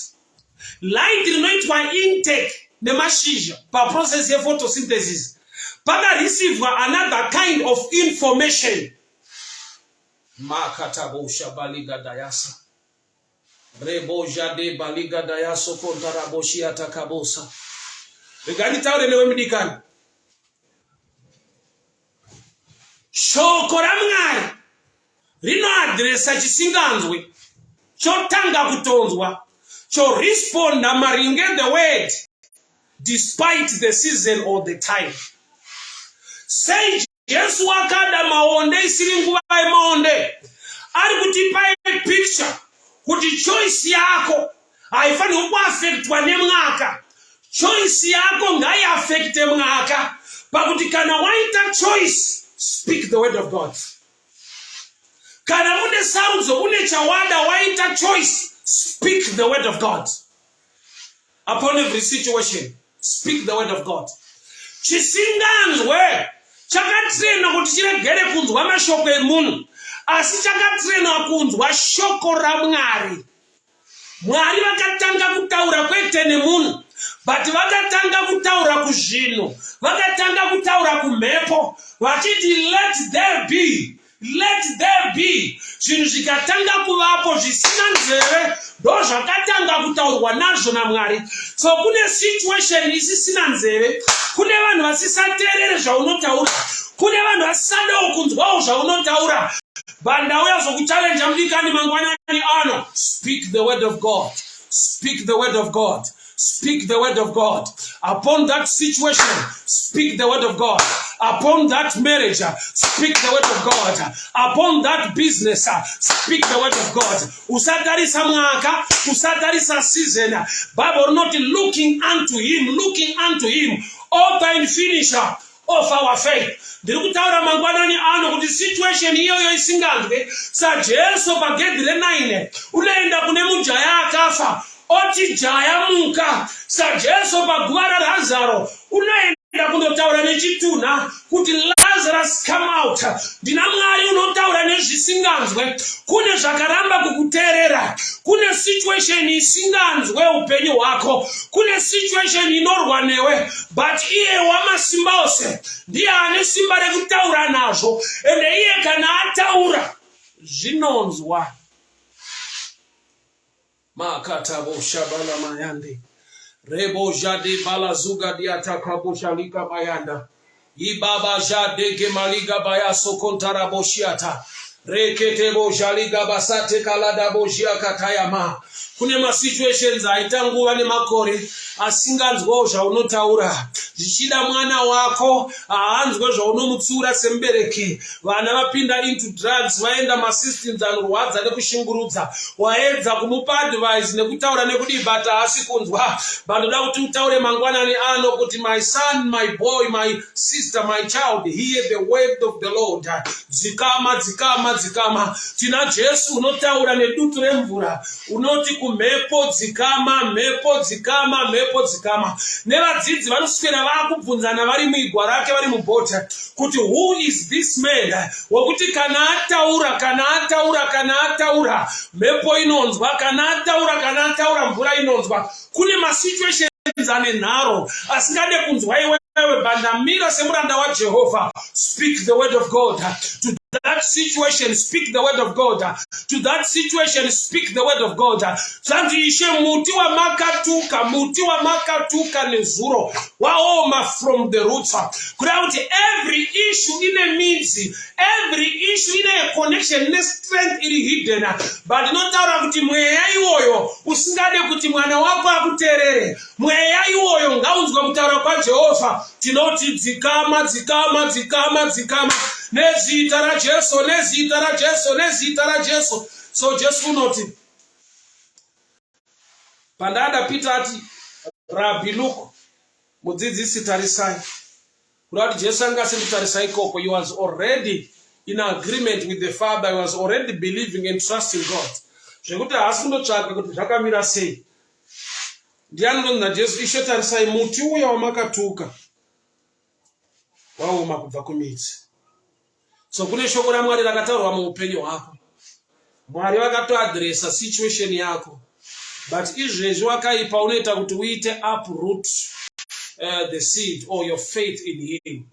Light rinoitwa intake nemashizha paprocess yephotosynthesis. Pakareceive another kind of information. Makatabosha baliga dayasa. Reboja de baliga dayaso kontaraboshi atakabosa. Regani taure newe midikani. Shoko raMwari rinoadresa chisinganzwe chotanga kutonzwa choresponda maringe the word despite the season or the time. Say Jesu wakada maonde isiri nguva maonde ari kutipa picture kuti choice yako haifani kuaffectwa nemwaka. Choice yako ngai affecte mwaka pakuti kana waita choice, speak the word of God. Kana une sarudzo une chawada waita choice, speak the word of God. Upon every situation, speak the word of God. Chisinganzwe chakatrena kuti chiregere kunzwa mashoko emunhu, asi chakatrena kunzwa shoko raMwari. Mwari vakatanga kutaura kwete nemunhu, but vakatanga kutaura kuzvinhu, vakatanga kutaura kumhepo, vachiti let there be, let there be. Zvinhu zvikatanga kuvapo zvisina nzeve ndo zvakatanga kutaurwa nazvo naMwari. So kune situation isisina nzeve, kune vanhu vasisateerere zvaunotaura, kune vanhu vasisadawo kunzwawo zvaunotaura. Bandauya zokuchallenge mudikani mangwanani ano. Speak the word of God. Speak the word of God. Speak the word of God. Upon that situation, speak the word of God. Upon that marriage, speak the word of God. Upon that business, speak the word of God. Usatarisa mwaka, usatarisa season. Bible not looking unto him, author and finisher of our faith. Ndikutaura mangwanani ano kuti situation iyoyo isinganzwe. Sa Jesu pagedhi re9 unoenda kune mujaya akafa, oti jaya muka. Sa Jesu paguva raLazaro unoenda kundotaura nechituna kuti Lazarus come out. Ndina Mwari unotaura nezvisinganzwe. Kune zvakaramba kukuteerera, kune situation isinganzwe upenyu hwako, kune situation inorwa newe, but iye wamasimba ose ndiye ane simba rekutaura nazvo, ende iye kana ataura zvinonzwa. Makatabo shabala mayande rebo jade balazuga diatakabo shalika mayanda ibaba jade gemaliga bayaso kontaraboshiata reketebo jaliga basate kalada bojia katayama. Kune ma situations aita nguva nemakore asinganzwawo zvaunotaura. Zvichida mwana wako haanzwe zvaunomutsura sembereki. Vana vapinda into drugs, vaenda masystems anorwadza nekushungurudza. Waedza kumupa advice nekutaura nekudi but haasi kunzwa. Vanoda kuti utaure mangwanani ano kuti my son, my boy, my sister, my child, hear the word of the Lord. Dzikama, dzikama, dzikama. Tina Jesu unotaura nedutu remvura, unoti kumhepo dzikama, mhepo dzikama, mhepo dzikama. Nevadzidzi vanoswera vakubvunzana vari muigwa rake vari mubhota kuti who is this man, wokuti kana ataura mhepo inonzwa, kana ataura mvura inonzwa. Kune masituation ane nharo asingade kunzwa iwewe, bandamira semuranda waJehovha. Speak the word of God to that situation, speak the word of God to that situation, speak the word of God. Zanzi ishe muti wa makatuka nezuro waoma from the roots. Kuti every issue in a midzi, every issue in a connection ne strength iri hidden, but not taura kuti mweya iwoyo usingade kuti mwana wako akuterere, mweya iwoyo ngaunzwa kutaura kwa Jehova. Tinoti dzikama nezita ra Jesu. So Jesu unoti pandada pita ati Rabbi Luke mudzidzisi tarisai. Kuti Jesu anga sinditarisai koko, he was already in agreement with the Father, he was already believing and trusting God. Zvekuti haasi kundotsvaka kuti zvakamira sei. Ndiani unonzi naJesu ishe tarisai muti uya wamakatuka waoma kubva kumidzi. So kune shoko raMwari rakataurwa muupenyu hwako. Mwari vakatoadresa situation yako, but izvezvi wakaipa unoita kuti uite uproot the seed or your faith in him.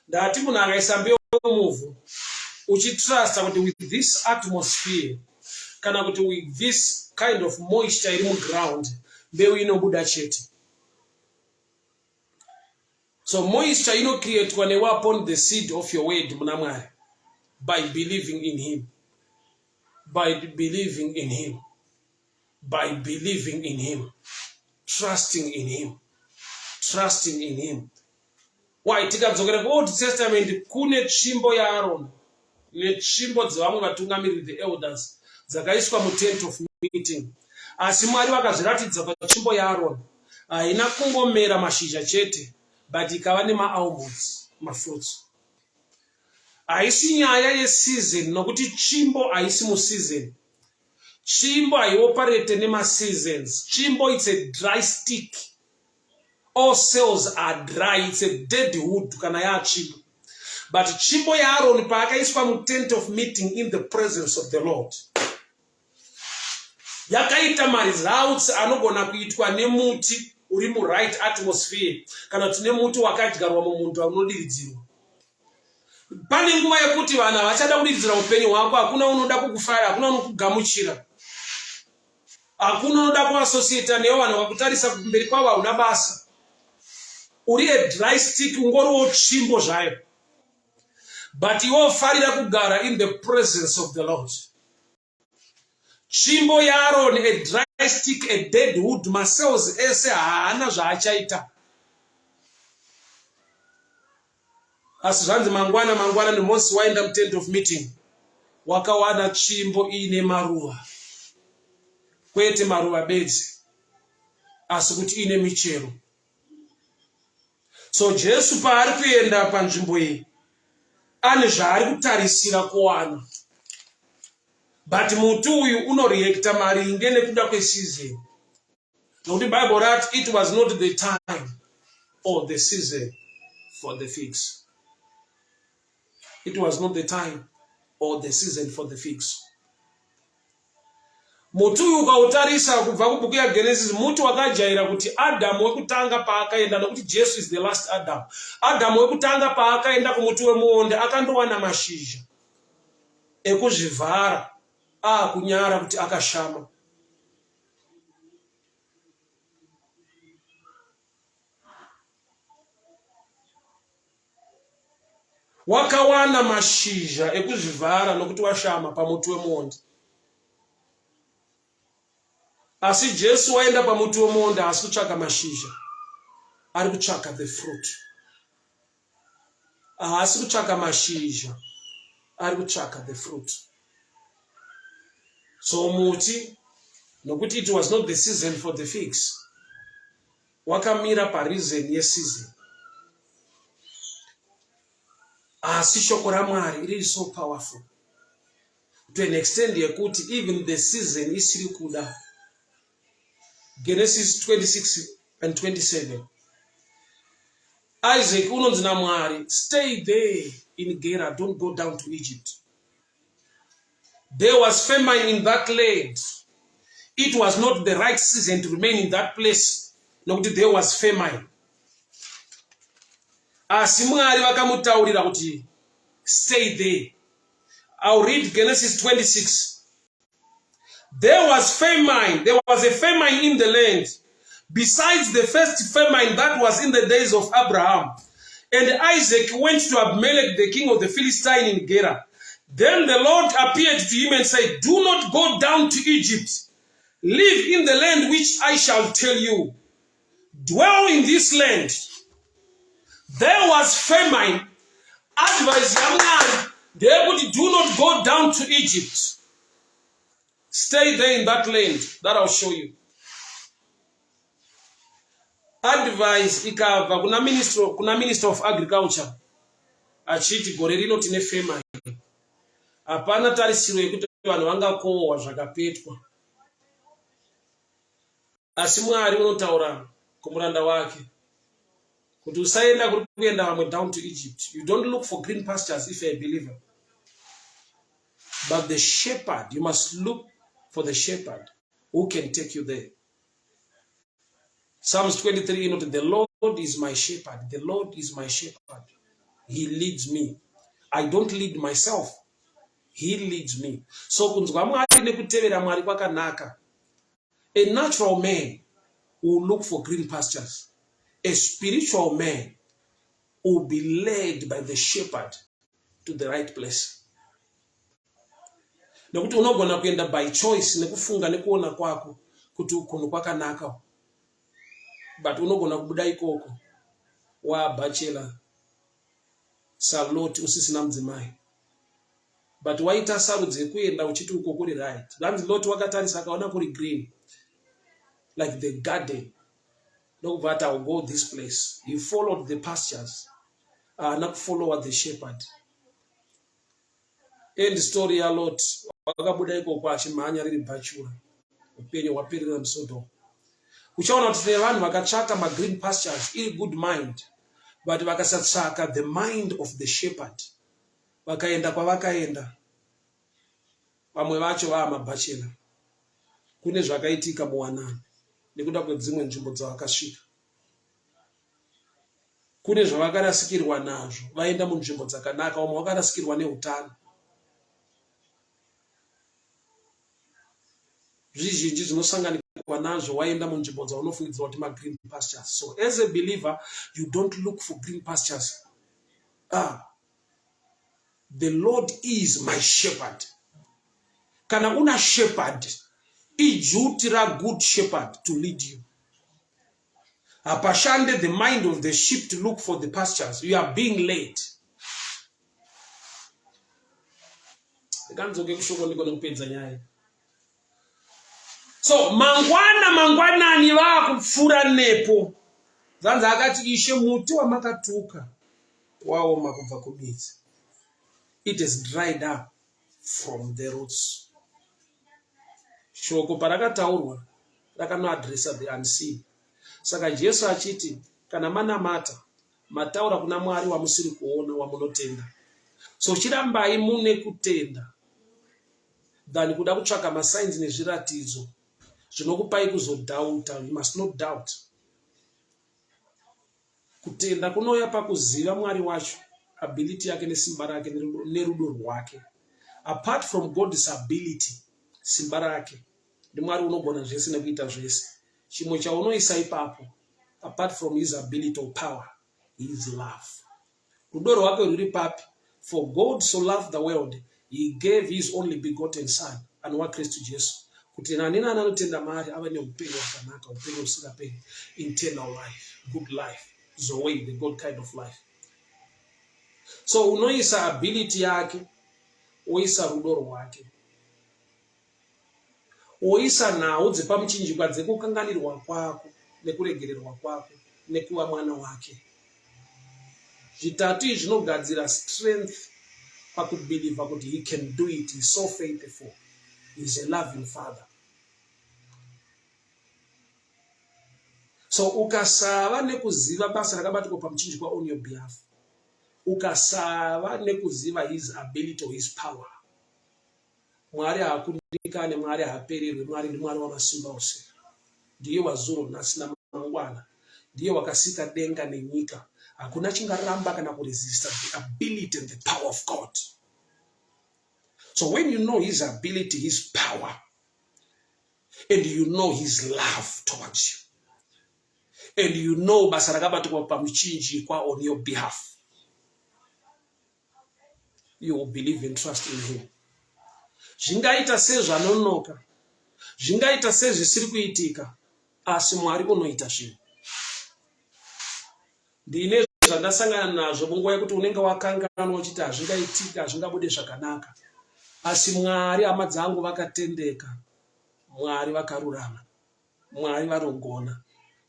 Ndati munhu akaisa mbeu muvhu uchitrusta kuti with this atmosphere kana kuti with this kind of moisture iri muground mbeu inobuda chete. So moisture inocreatwa upon the seed of your word muna Mwari, by believing in him, by believing in him, by believing in him, trusting in him, trusting in him. Why tikadzokera ku Old Testament kune tsvimbo yaAaron netsvimbo dzevamwe vatungamiriri, the elders, dzakaiswa mutent of meeting. Asi Mwari vakazviratidza patsvimbo yaAaron haina kungomera mashizha chete, but ikava nema-almonds, mafruits. Haisi nyaya yeseason, nokuti tsvimbo haisi museason. Tsvimbo haioperate nema-seasons. Tsvimbo it's a dry stick. All cells are dry, it's a dead wood kana yatsvimbo. But tsvimbo yaAaron paakaiswa mutent of meeting in the presence of the Lord, yakaita maresults anogona kuitwa nemuti uri muright atmosphere kana kuti nemuti wakadyarwa mumunda unodiridzirwa. Pane nguva yekuti vanhu vachada kudiridzira upenyu hwako, hakuna unoda kukufara, hakuna unokugamuchira, hakuna unoda kuassociate nevo vanhu vakutarisa kumberi kwavo hauna basa. Uri a dry stick, ungoriwo tsvimbo zvayo, but iwe ufarira kugara in the presence of the Lord. Tsvimbo yaAaron a dry stick, a dead wood, macells ese haana zvaachaita. Asi zvanzi mangwana neMozisi waenda mutent of meeting, wakawana tsvimbo ine maruva, kwete maruva bedzi, asi kuti ine michero. So Jesu paari kuenda panzvimbo iyi ane zvaari kutarisira kuwana, but muti uyu unoreacta maringe nekuda kweseason. Nokuti Bible rati it was not the time or the season for the figs. It was not the time or the season for the figs. Muti uyu ukautarisa kubva kubhuku yaGenesis, muti wakajaira kuti Adamu wekutanga paakaenda, nokuti Jesu is the last Adam. Adamu wekutanga paakaenda kumuti wemuonde akandowana mashizha ekuzvivhara, kunyara kuti akashama. Wakawana mashizha ekuzvivhara nokuti washama pamuti wemuonde. Asi Jesu waenda pamuti wemuonde haasi kutsvaka mashizha, ari kutsvaka the fruit. Haasi kutsvaka mashizha, ari kutsvaka the fruit. So muti, nokuti it was not the season for the figs, wakamira pareason yeseason. Asi shoko raMwari, it is so powerful. to an extent yekuti even the season isiri kuda. Genesis 26 and 27. Isaac unonzi naMwari, stay there in Gerar, don't go down to Egypt. There was famine in that land. It was not the right season to remain in that place. No, there was famine. Asi Mwari vakamutaurira kuti stay there. I'll read Genesis 26. There was famine. There was a famine in the land. Besides the first famine that was in the days of Abraham. And Isaac went to Abimelech, the king of the Philistines in Gerar. Then the Lord appeared to him and said, do not go down to Egypt. Live in the land which I shall tell you. Dwell in this land. There was famine. Advice Yamnan, they would do not go down to Egypt. Stay there in that land. That I'll show you. Advice ikava kuna minister of agriculture. Achiti gore rino tine famine. Hapana tarisiro yekuti vanhu vangakohwa zvakapetwa. Asi Mwari unotaura kumuranda wake kuti usaenda kuri kuenda vamwe down to Egypt. You don't look for green pastures if you're a believer. But the shepherd, you must look for the shepherd who can take you there. Psalms 23, you know, the Lord is my shepherd. The Lord is my shepherd. He leads me. I don't lead myself. He leads me. So kunzwa Mwari nekutevera Mwari kwakanaka. A natural man will look for green pastures. A spiritual man will be led by the shepherd to the right place. Nekuti unogona kuenda by choice nekufunga nekuona kwako kuti ukono kwakanaka. But unogona kubuda ikoko wa bachelor saloti usisina mdzimai. But waita sarudze kuenda uchiti uko kuri right. That lot wakatarisa akaona kuri green. Like the garden. No, but I'll go this place. He followed the pastures. Not follow the shepherd. End story a lot. Wakabuda iko kwa chimanya riri bachura. Upenye wapirira msodo. Uchaona kuti vanhu vakatsvaka ma green pastures iri good mind. But vakasatsvaka the mind of the shepherd. Vakaenda kwavakaenda. Vamwe vacho vaamabachela. Kune zvakaitika muwanano. Nekuda kwedzimwe nzvimbo dzavakasvika. Kune zvavakarasikirwa nazvo, vaenda munzvimbo dzakanaka, vamwe vakarasikirwa neutano. Zvizhinji zvinosanganikwa nazvo waenda munzvimbo dzaunofungidzira kuti ma green pastures. So as a believer, you don't look for green pastures. The Lord is my shepherd. Kana una shepherd, ijutira good shepherd to lead you. Apashande the mind of the sheep to look for the pastures. You are being led. So mangwana ni vakupfura nepo. Zanza akati ishe muti wamakatuka waoma kubva kumidzi. It is dried up from the roots. Shoko parakataurwa rakanoadresa the unseen. Saka Jesu achiti kana manamata mataura kuna Mwari wamusiri kuona wamunotenda. So chirambai mune kutenda than kuda kutsvaka masigns nezviratidzo zvinokupai kuzodhauta. You must not doubt. Kutenda kunouya pakuziva Mwari wacho, ability yake nesimba rake nerudo rwake. Apart from God's ability, simba rake ndi Mwari unogona zvese nekuita zvese. Chimwe chaunoisa ipapo, apart from his ability or power, his love. Rudo rwake ruri papi. For God so loved the world, he gave his only begotten son, and wa Kristu Jesu. Kuti nanina anotenda mari ava neupenyu hwakanaka, upenyu husingaperi, eternal life, good life, zoe, the God kind of life. So unoisa ability yake, oisa rudo rwake. Oisa nhau dzepamuchinjikwa dzekukanganirwa kwako nekuregererwa kwako nekuva mwana wake. Zvitatu izvi zvinogadzira strength pakubelieve that he can do it. He's so faithful. He's a loving Father. So ukasava nekuziva basa rakabatirwa pamuchinjikwa on your behalf, ukasava nekuziva his ability or his power, Mwari hakundikane, Mwari hapererwe, Mwari ndi Mwari wamasimba ose. Ndiye wazuro nasina mangwana, ndiye wakasika denga nenyika. Hakuna chingaramba kana kuresista the ability and the power of God. So when you know his ability, his power, and you know his love towards you, and you know basa rakabatirwa pamuchinjikwa on your behalf, you will believe and trust in him. Zvingaita sezvanonoka, zvingaita sezvisiri kuitika, asi Mwari unoita zvinhu. Ndine zvandasangana nazvo munguva yekuti unenge wakanganwa uchiti hazvingaitika, hazvingabude zvakanaka. Asi Mwari, hama dzangu vakatendeka, Mwari vakarurama, Mwari vanogona,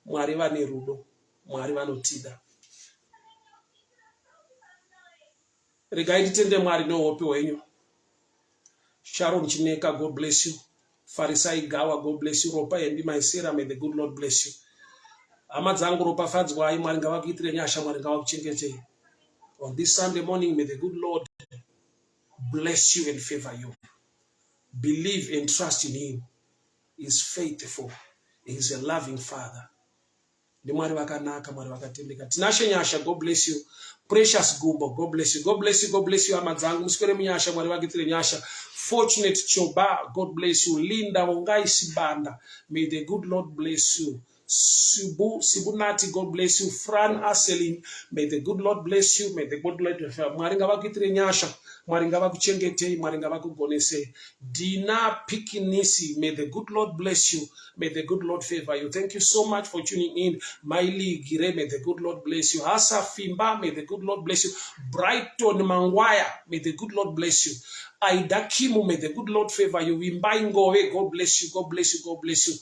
Mwari vane rudo, Mwari vanotida. Regai titende Mwari noupe hwenyu. Sharon Chineka, God bless you. Farisai Gawa, God bless you. Ropa Endi Maisera, may the good Lord bless you. Amadzangu ropa fadzwai, Mwari ngavakuitire nyasha, Mwari ngavakuchengetei. On this Sunday morning, may the good Lord bless you and favor you. Believe and trust in him. He is faithful. He is a loving Father. Ndi Mwari vakanaka, Mwari vakatendeka. Tinashe nyasha, God bless you. Precious Gumbo, God bless you. God bless you, God bless you. Amadzangu muswere munyasha, Mwari vakuitire nyasha. Fortunate Choba, God bless you. Linda Wongai Sibanda, may the good Lord bless you. Sibunati, God bless you. Fran Aselin, may the good Lord bless you. May the good Lord bless you. Mwari ngavakuitire nyasha, Mwari ngavakuchengetei, Mwari ngavakugonesei. Dina Pikinisi, may the good Lord bless you. May the good Lord favor you. Thank you so much for tuning in. Miley Gire, may the good Lord bless you. Hasa Fimba, may the good Lord bless you. Brighton Mangwaya, may the good Lord bless you. Aida Kimu, may the good Lord favor you. Wimbai Ngowe, God bless you, God bless you, God bless you.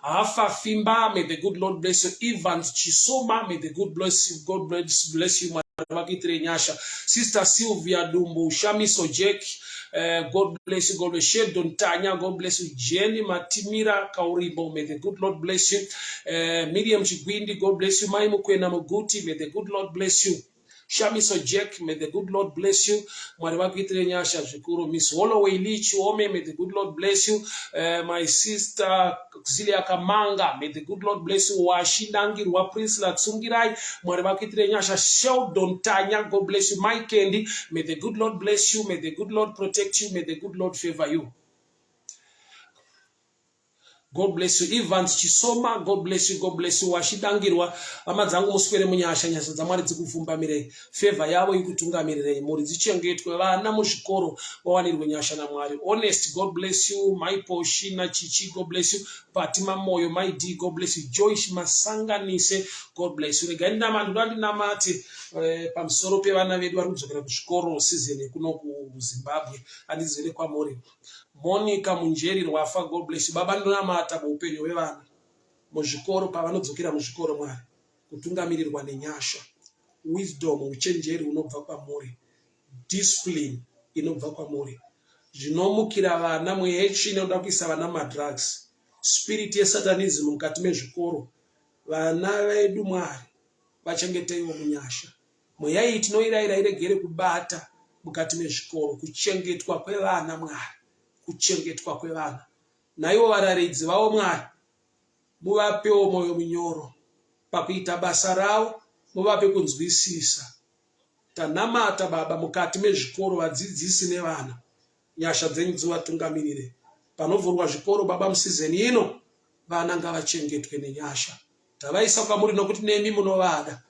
Afa Fimba, may the good Lord bless you. Evans Chisoma, may the good bless you, God bless you. Sister Sylvia Dumbu, Shami Sojek, God bless you, God bless you. Sheldon Tanya, God bless you. Jenny Matimira Kauribo, may the good Lord bless you. Miriam Chigwindi, God bless you. Maimu Kwena Moguti, may the good Lord bless you. Shami Sojek, may the good Lord bless you. Mwariwakitire nyasha shukuru. Miss Holloway Lich Ome, may the good Lord bless you. My sister Zilia Kamanga, may the good Lord bless you. Washindangi Rwa Prince Latsungirai, mwariwakitire nyasha. Sheldon Tanya, God bless you. Mike Kendi, may the good Lord bless you. May the good Lord protect you. May the good Lord favor you. God bless you. Evans Chisoma, God bless you, God bless you. Washidangirwa, amadzangu muswere munyasha, nyasha dzamwari dzikufumbamirei. Favor yavo ikutungamirei. Muri dzichengetwe vana muzvikoro vawanirwe nyasha naMwari. Honest, God bless you. Maipo Shina Chichi, God bless you. Patima Moyo, my D, God bless you. Joyce Masanganise, God bless you. Regai namandu andi namati pamsoro pe vana vedu vari kudzokera kuzvikoro season kuno kuZimbabwe andizere kwamuri. Monica Munjeri Rwafa, God bless you. Baba ndonamata muupenyu hwevana muzvikoro pavanodzokera muzvikoro Mwari kutungamirirwa nenyasha, wisdom, uchenjeri unobva kwamuri, discipline inobva kwamuri, zvinomukira vana mweya yetsvina inoda kuisa vana madrugs, spirit yesatanism mukati mezvikoro. Vana vedu Mwari vachengeteiwo munyasha. Mweya iyi tinoirayira iregere kubata mukati mezvikoro, kuchengetwa kwevana Mwari, kuchengetwa kwevana. Naivo vararidzi vavo Mwari muvapewo moyo munyoro pakuita basa ravo, muvape kunzwisisa. Tanamata Baba mukati mezvikoro, vadzidzisi nevana, nyasha dzenyu dzivatungamirire. Panovhurwa zvikoro Baba musizeni ino, vana ngavachengetwe nenyasha. Tavaisa kwamuri nokuti nemi munovada.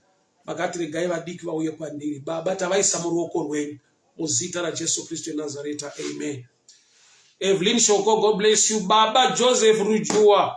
Makati regai vadiki vauye kwandiri. Baba tavaisa muruoko rwenyu muzita raJesu Kristu weNazareta, amen. Evelyn Shoko, God bless you. Baba Joseph Rujua,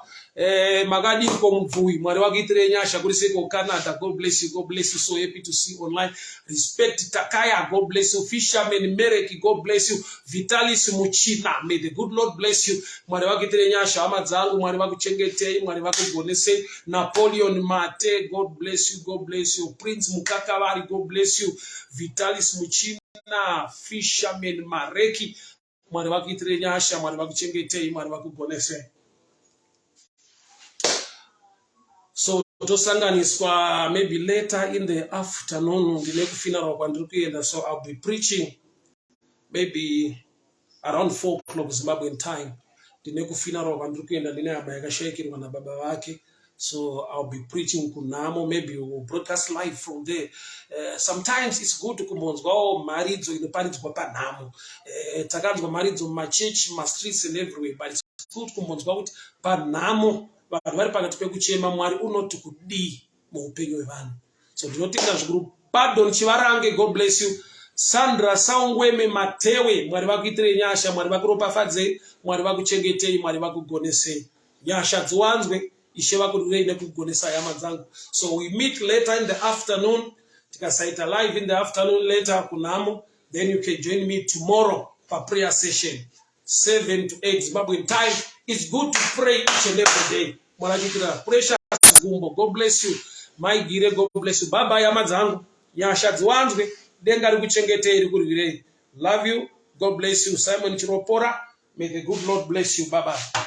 Magadi Komvui, Mwari wakuitire nyasha kuriseko Canada, God bless you, God bless you. So happy to see online. Respect Takaya, God bless you. Fisherman Mereki, God bless you. Vitalis Muchina, may the good Lord bless you. Mwari wakuitire nyasha amadzangu, Mwari wakuchengetei, Mwari wakugonesei. Napoleon Mate, God bless you, God bless you. Prince Mukakavari, God bless you. Vitalis Muchina, na Fisherman Mareki. Mwari vakuitire nyasha, Mwari vakuchengetei, Mwari vakugonesei. So tosanganiswa maybe later in the afternoon ndine kufuneral kwandiri kuenda, so I'll be preaching maybe around 4 o'clock Zimbabwean time. Ndine kufuneral kwandiri kuenda ndine hama yakashayikirwa nababa vake, so I'll be preaching kunhamo. Maybe we'll broadcast live from there. Sometimes it's good kumbonzwawo mharidzo inoparidzwa panhamo. Takanzwa mharidzo mumachechi, mumastreets and everywhere, but it's good kumbonzwa kuti panhamo vanhu vari pakati pekuchema Mwari unoti kudii muupenyu hwevanhu. So ndinotenda zvikuru. Pardon Chivarange, God bless you. Sandra Saungweme Matewe, Mwari vakuitire nyasha, Mwari vakuropafadzei, Mwari vakuchengetei, Mwari vakugonesei. Nyasha dziwanzwe, Ishe vakurirei nekugonesa hama dzangu. So we meet later in the afternoon. Tikasaita live in the afternoon later kunhamo. Then you can join me tomorrow for prayer session 7 to 8 Zimbabwean time. It's good to pray each and every day. Mwanachitira pressure gumbo. God bless you. My gire, God bless you. Bye bye hama dzangu. Nyasha dziwanzwe, denga rikuchengetei rikurirei. Love you. God bless you. Simon Chiropora. May the good Lord bless you. Bye bye.